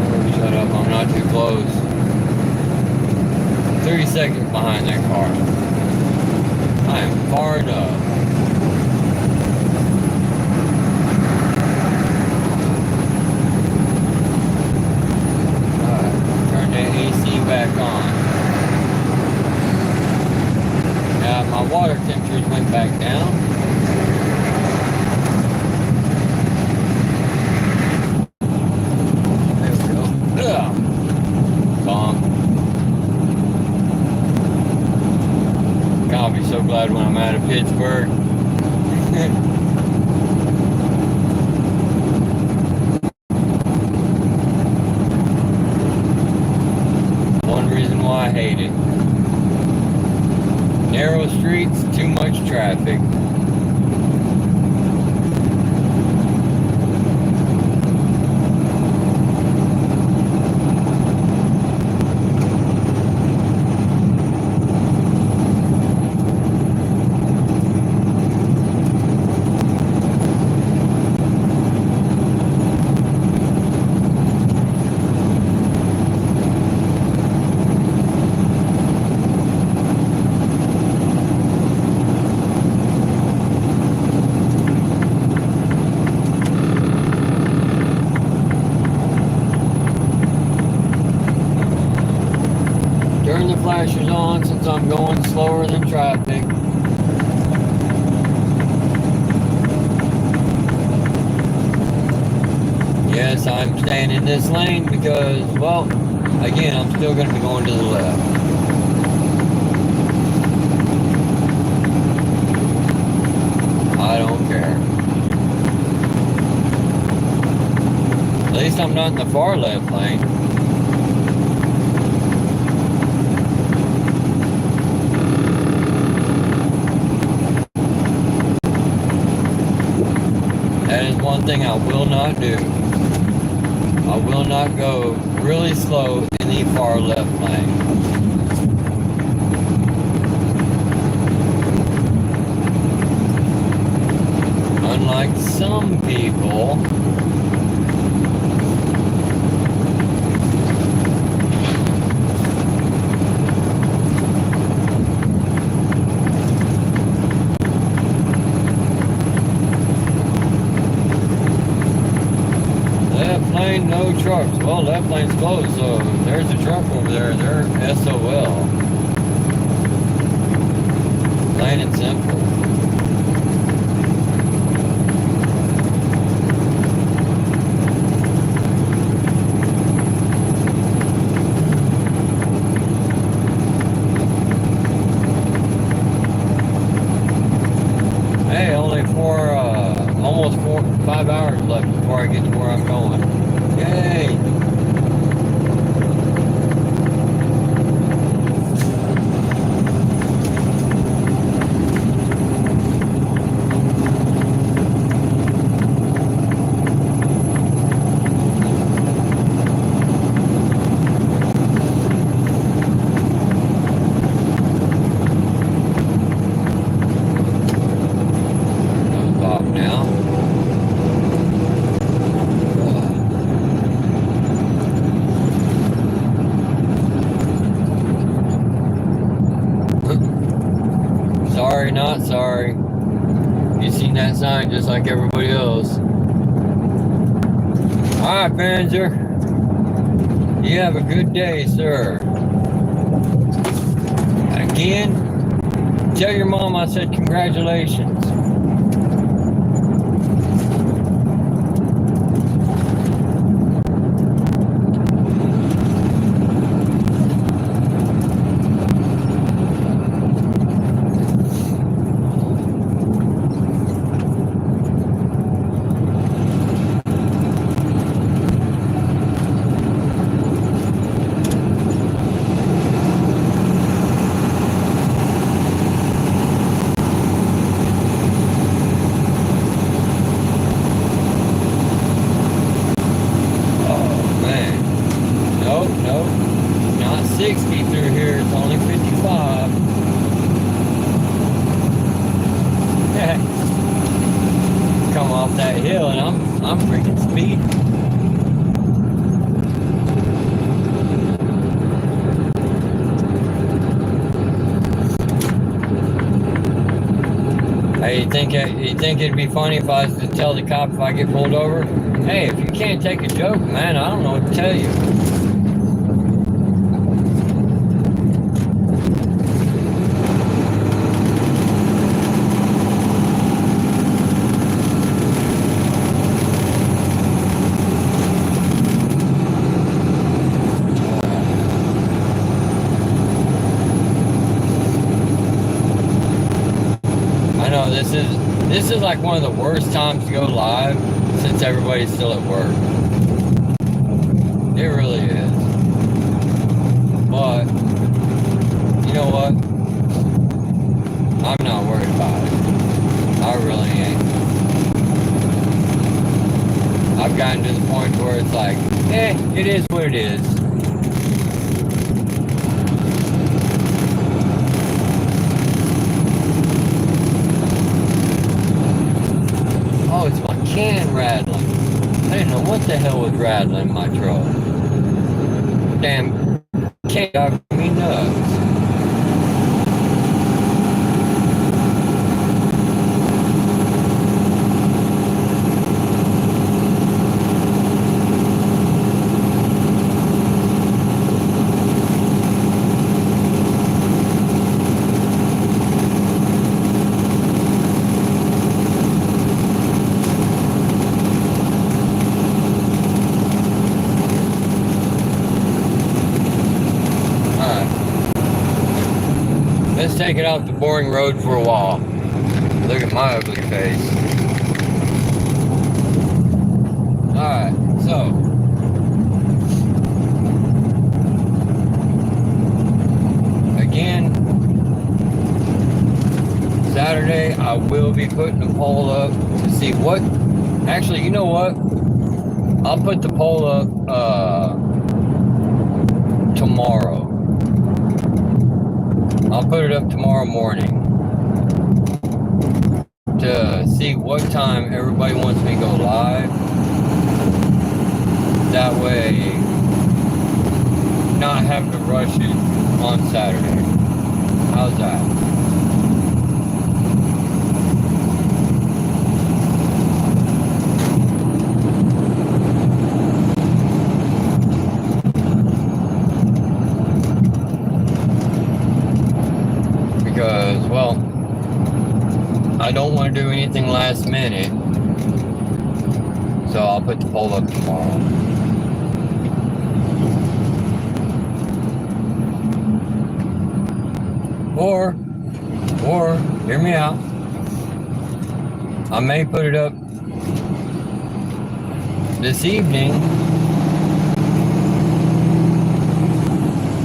Oh, shut up, I'm not too close. 30 seconds behind that car. I am far enough. Back on. Now my water temperatures went back down. There we go. Ugh. Bomb. God, be so glad when I'm out of Pittsburgh. One reason why I hate it. Narrow streets, too much traffic. Turn the flashers on since I'm going slower than traffic. Yes, I'm staying in this lane because, well, again, I'm still going to be going to the left. I don't care. At least I'm not in the far left lane. That is one thing I will not do. I will not go really slow in the far left lane. Unlike some people, no trucks. Well, left lane's closed, so there's a truck over there. They're SOL. Plain and simple. Hey, only almost 5 hours left before I get to where I'm going. Yay! Sorry, not sorry. You seen that sign just like everybody else. Alright, Panzer. You have a good day, sir. Again, tell your mom I said congratulations. Nope, not 60 through here, it's only 55. Come off that hill and I'm freaking speeding. Hey, you think it'd be funny if I was to tell the cop if I get pulled over? Hey, if you can't take a joke, man, I don't know what to tell you. This is like one of the worst times to go live since everybody's still at work. It really is. But you know what? I'm not worried about it. I really ain't. I've gotten to the point where it's like, it is what it is. Oh, it's my can rattling. I didn't know what the hell was rattling in my truck. Damn can got me nuts. Let's take it off the boring road for a while. Look at my ugly face. Alright, so. Again, Saturday I will be putting a poll up to see what. Actually, you know what? I'll put the poll up tomorrow. I'll put it up tomorrow morning to see what time everybody wants me to go live. That way, not have to rush it on Saturday. How's that? Because, well, I don't want to do anything last minute, so I'll put the poll up tomorrow. Or, hear me out, I may put it up this evening.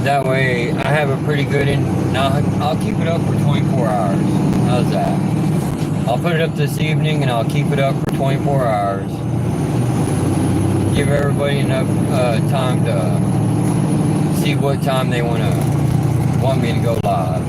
That way I have a pretty good I'll keep it up for 24 hours. How's that? I'll put it up this evening and I'll keep it up for 24 hours. Give everybody enough time to see what time they want me to go live.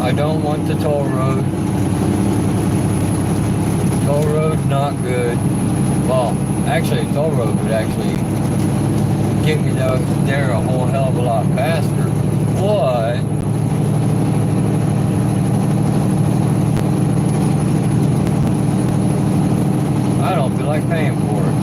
I don't want the toll road. Toll road, not good. Well, actually, toll road would actually get me there a whole hell of a lot faster. But I don't feel like paying for it.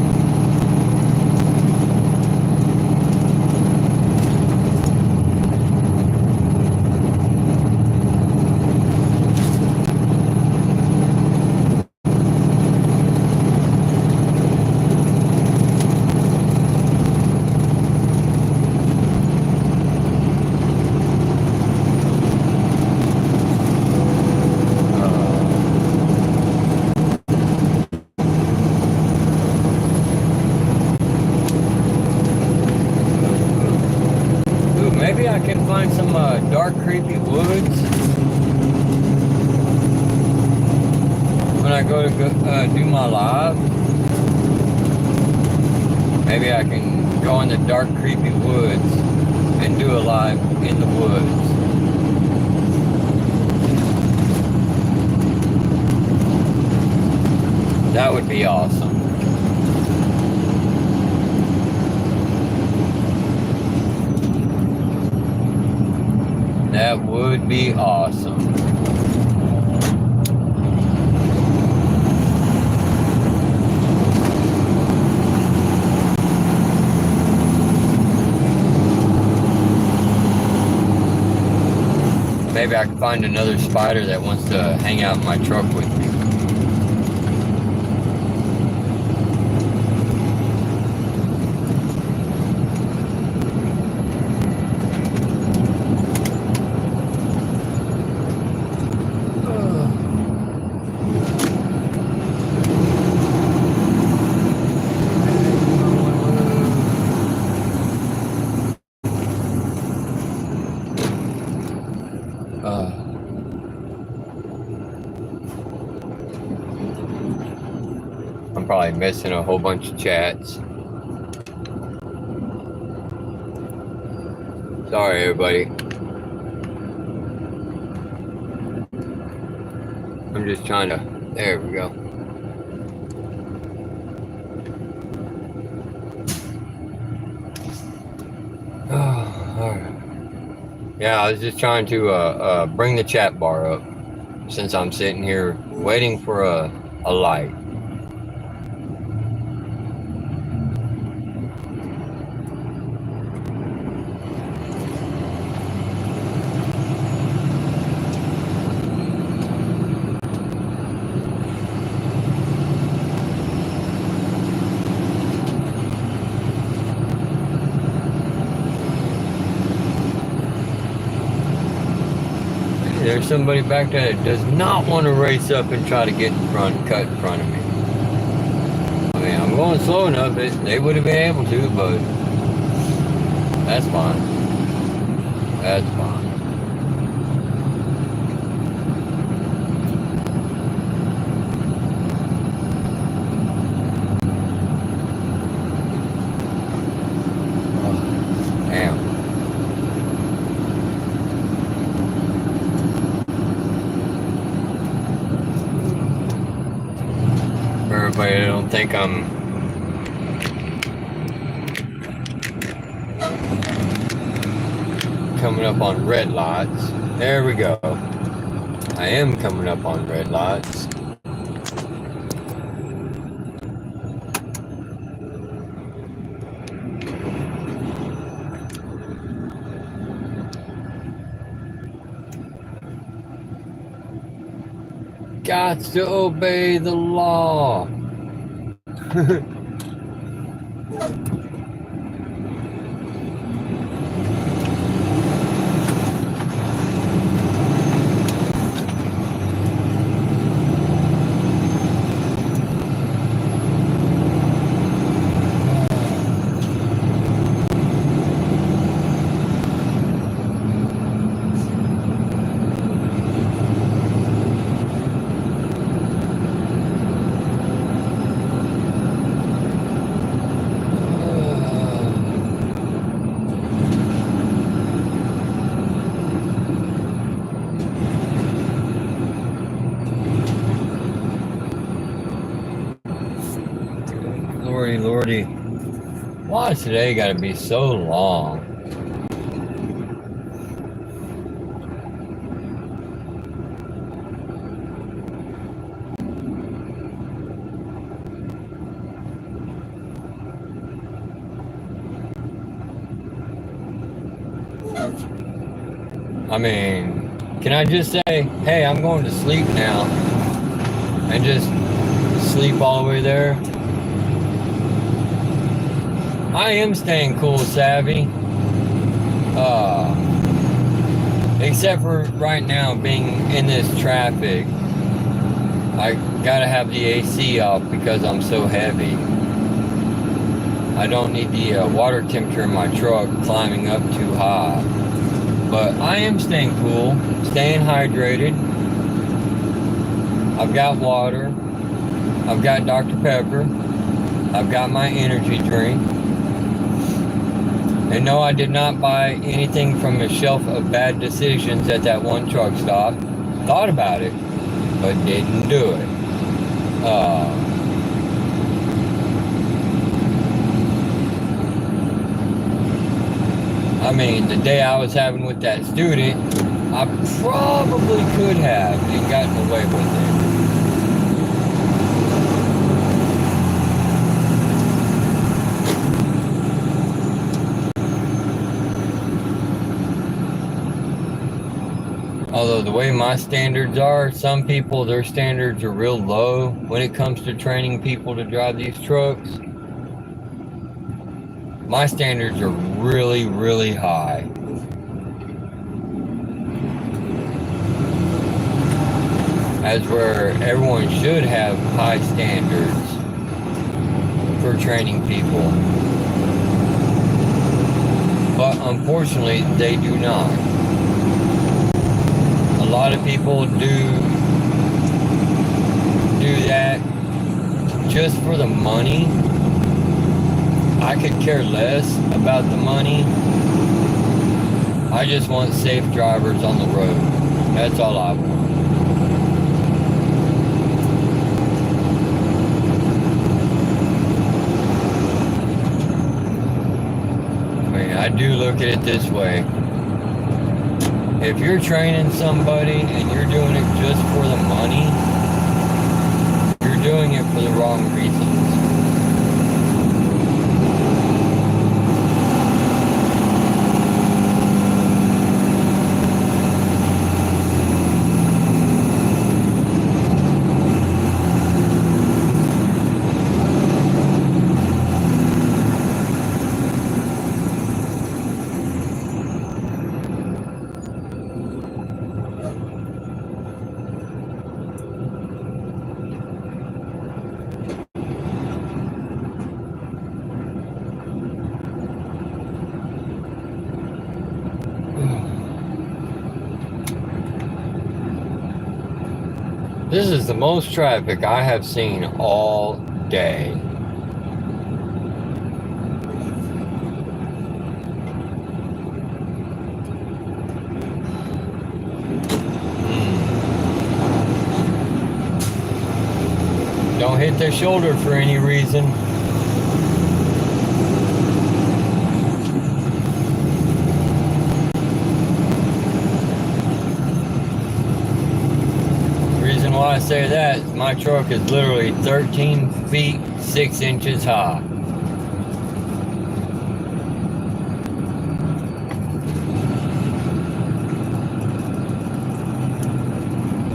Maybe I can find some dark, creepy woods when I go to do my live. Maybe I can go in the dark, creepy woods and do a live in the woods. be awesome. That would be awesome. Maybe I can find another spider that wants to hang out in my truck with me. I'm probably missing a whole bunch of chats. Sorry, everybody. I'm just trying to... There we go. Oh, all right. Yeah, I was just trying to bring the chat bar up since I'm sitting here waiting for a light. There's somebody back there that does not want to race up and try to get in front, cut in front of me. I mean, I'm going slow enough that they would have been able to, but that's fine. That's fine. I don't think I'm coming up on red lights. There we go. I am coming up on red lights. Got to obey the law. Lordy, why today gotta be so long? I mean, can I just say, hey, I'm going to sleep now, and just sleep all the way there? I am staying cool, Savvy. Except for right now being in this traffic. I gotta have the AC off because I'm so heavy. I don't need the water temperature in my truck climbing up too high. But I am staying cool, staying hydrated. I've got water. I've got Dr. Pepper. I've got my energy drink. And no, I did not buy anything from a shelf of bad decisions at that one truck stop. Thought about it, but didn't do it. I mean, the day I was having with that student, I probably could have and gotten away with it. Although the way my standards are, some people, their standards are real low when it comes to training people to drive these trucks. My standards are really, really high. As where everyone should have high standards for training people. But unfortunately, they do not. A lot of people do that just for the money. I could care less about the money. I just want safe drivers on the road. That's all I want. I mean, I do look at it this way. If you're training somebody and you're doing it just for the money, you're doing it for the wrong reasons. This is the most traffic I have seen all day. Don't hit the shoulder for any reason. Why I say that, my truck is literally 13 feet 6 inches high.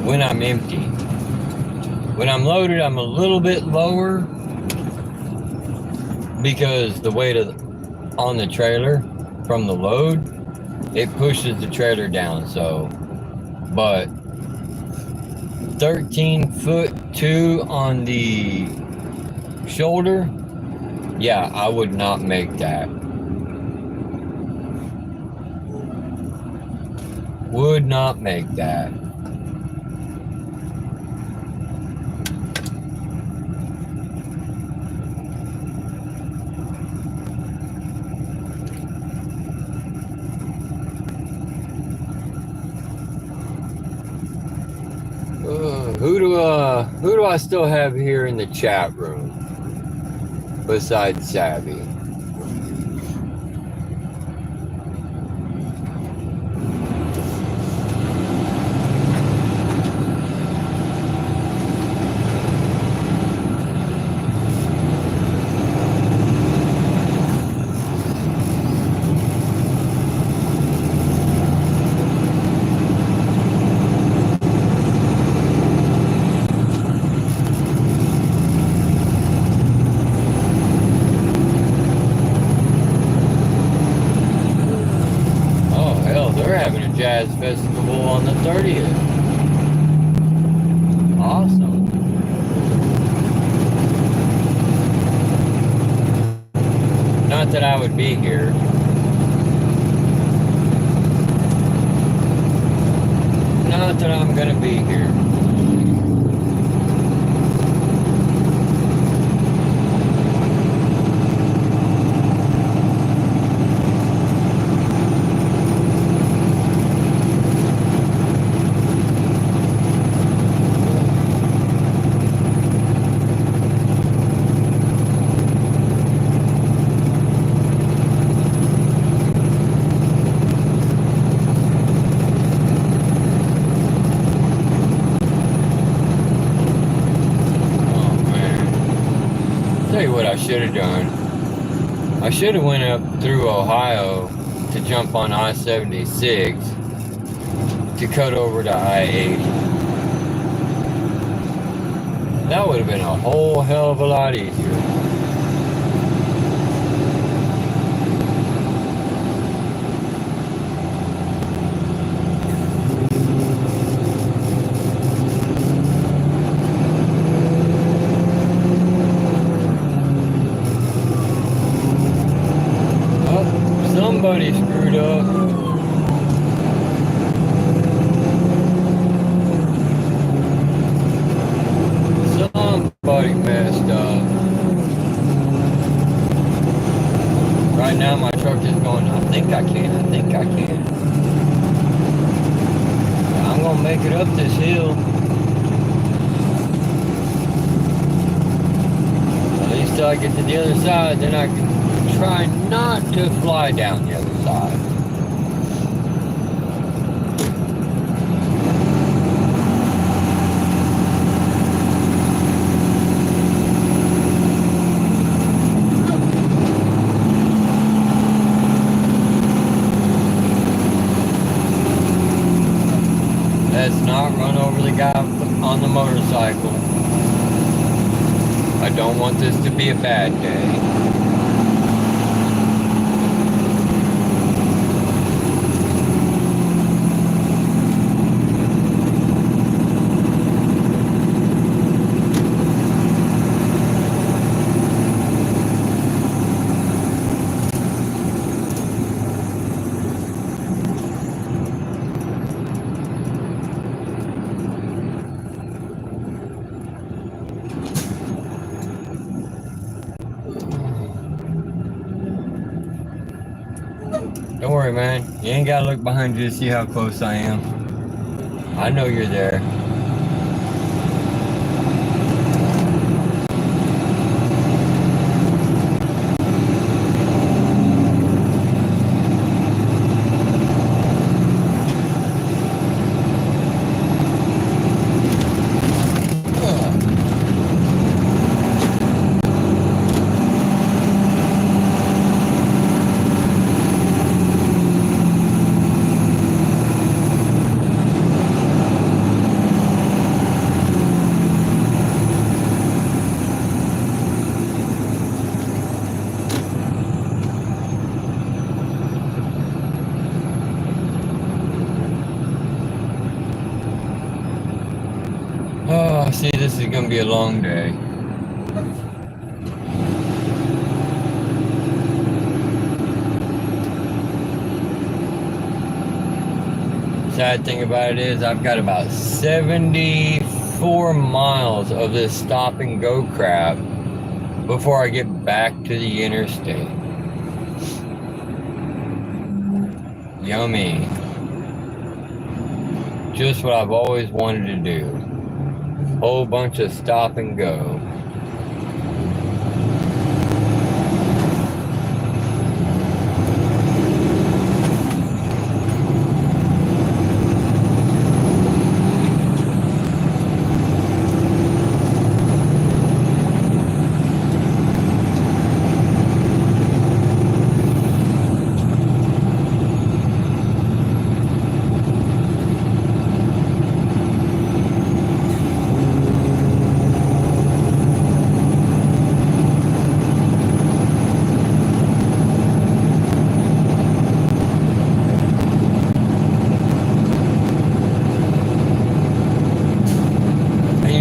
When I'm empty. When I'm loaded, I'm a little bit lower because the weight on the trailer from the load, it pushes the trailer down, so, but 13'2" on the shoulder, yeah, I would not make that. Would not make that. Who do I still have here in the chat room besides Savvy? Jazz Festival on the 30th. Awesome. Not that I would be here. Not that I'm gonna be here. what I should have done. I should have went up through Ohio to jump on I-76 to cut over to I-80. That would have been a whole hell of a lot easier. Somebody screwed up. Somebody messed up. Right now my truck is going, I think I can. I'm gonna make it up this hill. At least till I get to the other side, then I can try not to fly down the other side. Let's not run over the guy on the motorcycle. I don't want this to be a bad day. Don't worry, man. You ain't gotta look behind you to see how close I am. I know you're there. Oh, see, this is gonna be a long day. Sad thing about it is I've got about 74 miles of this stop and go crap before I get back to the interstate. Yummy. Just what I've always wanted to do. Whole bunch of stop and go.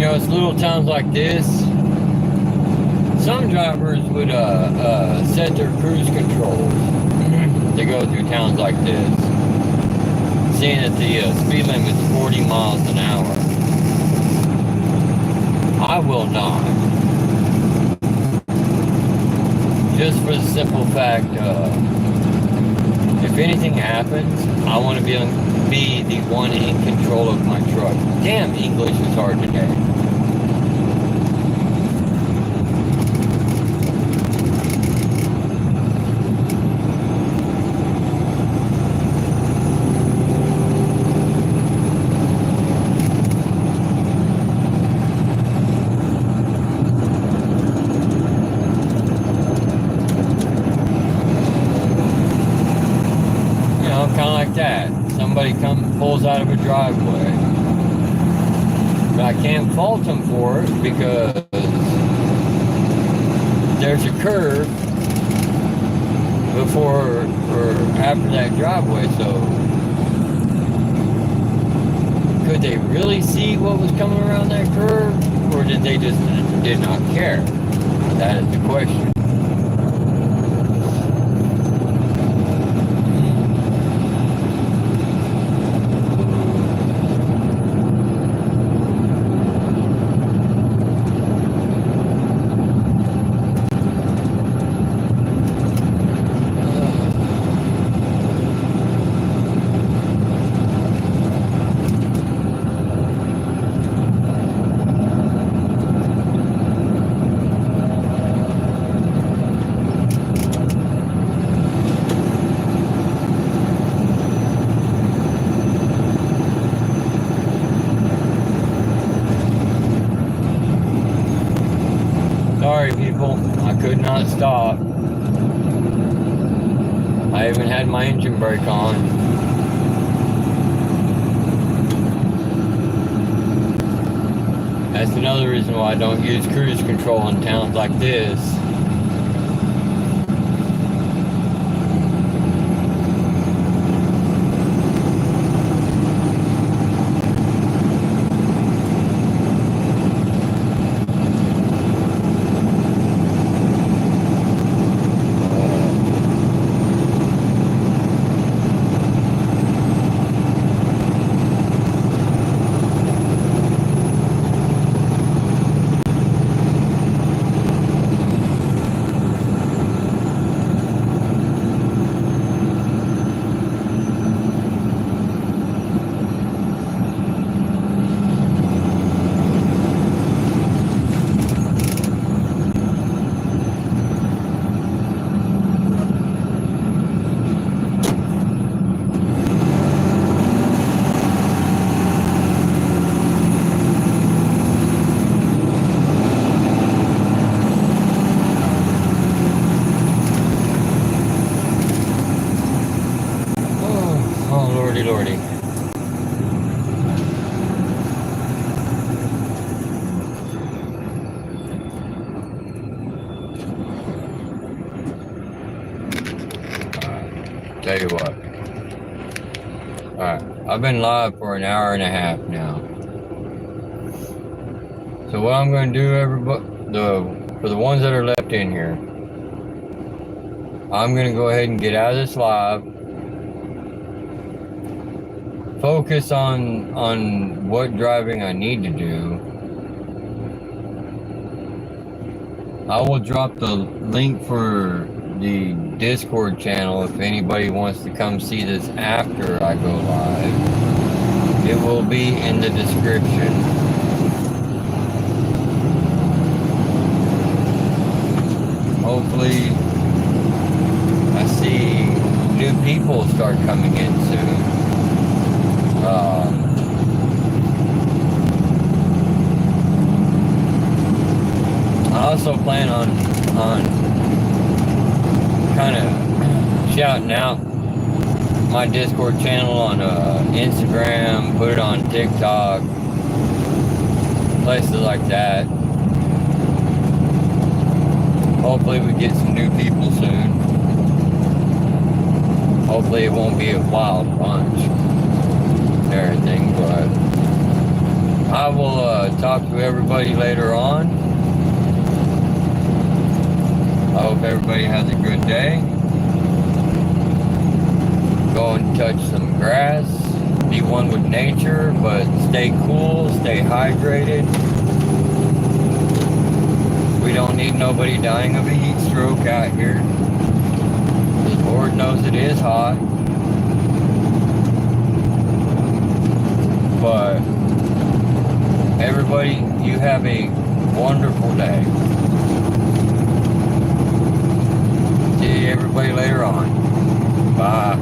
It's little towns like this. Some drivers would set their cruise controls to go through towns like this, seeing that the speed limit is 40 miles an hour. I will not. Just for the simple fact, if anything happens, I want to be the one in control of my truck. Damn, English is hard today. kind of like that. Somebody pulls out of a driveway. But I can't fault them for it because there's a curve before or after that driveway, so could they really see what was coming around that curve, or did they just did not care? That is the question. Sorry, people, I could not stop. I even had my engine brake on. That's another reason why I don't use cruise control in towns like this. Lordy. Tell you what. Alright, I've been live for an hour and a half now. So what I'm going to do, for the ones that are left in here, I'm going to go ahead and get out of this live. Focus on what driving I need to do. I will drop the link for the Discord channel if anybody wants to come see this after I go live. It will be in the description. Hopefully I see new people start coming in soon. I also plan on kind of shouting out my Discord channel on Instagram, put it on TikTok, places like that. Hopefully we get some new people soon. Hopefully it won't be a wild bunch and everything, but I will talk to everybody later on. I hope everybody has a good day. Go and touch some grass. Be one with nature, but stay cool, stay hydrated. We don't need nobody dying of a heat stroke out here. The Lord knows it is hot. But everybody, you have a wonderful day. See everybody later on. Bye.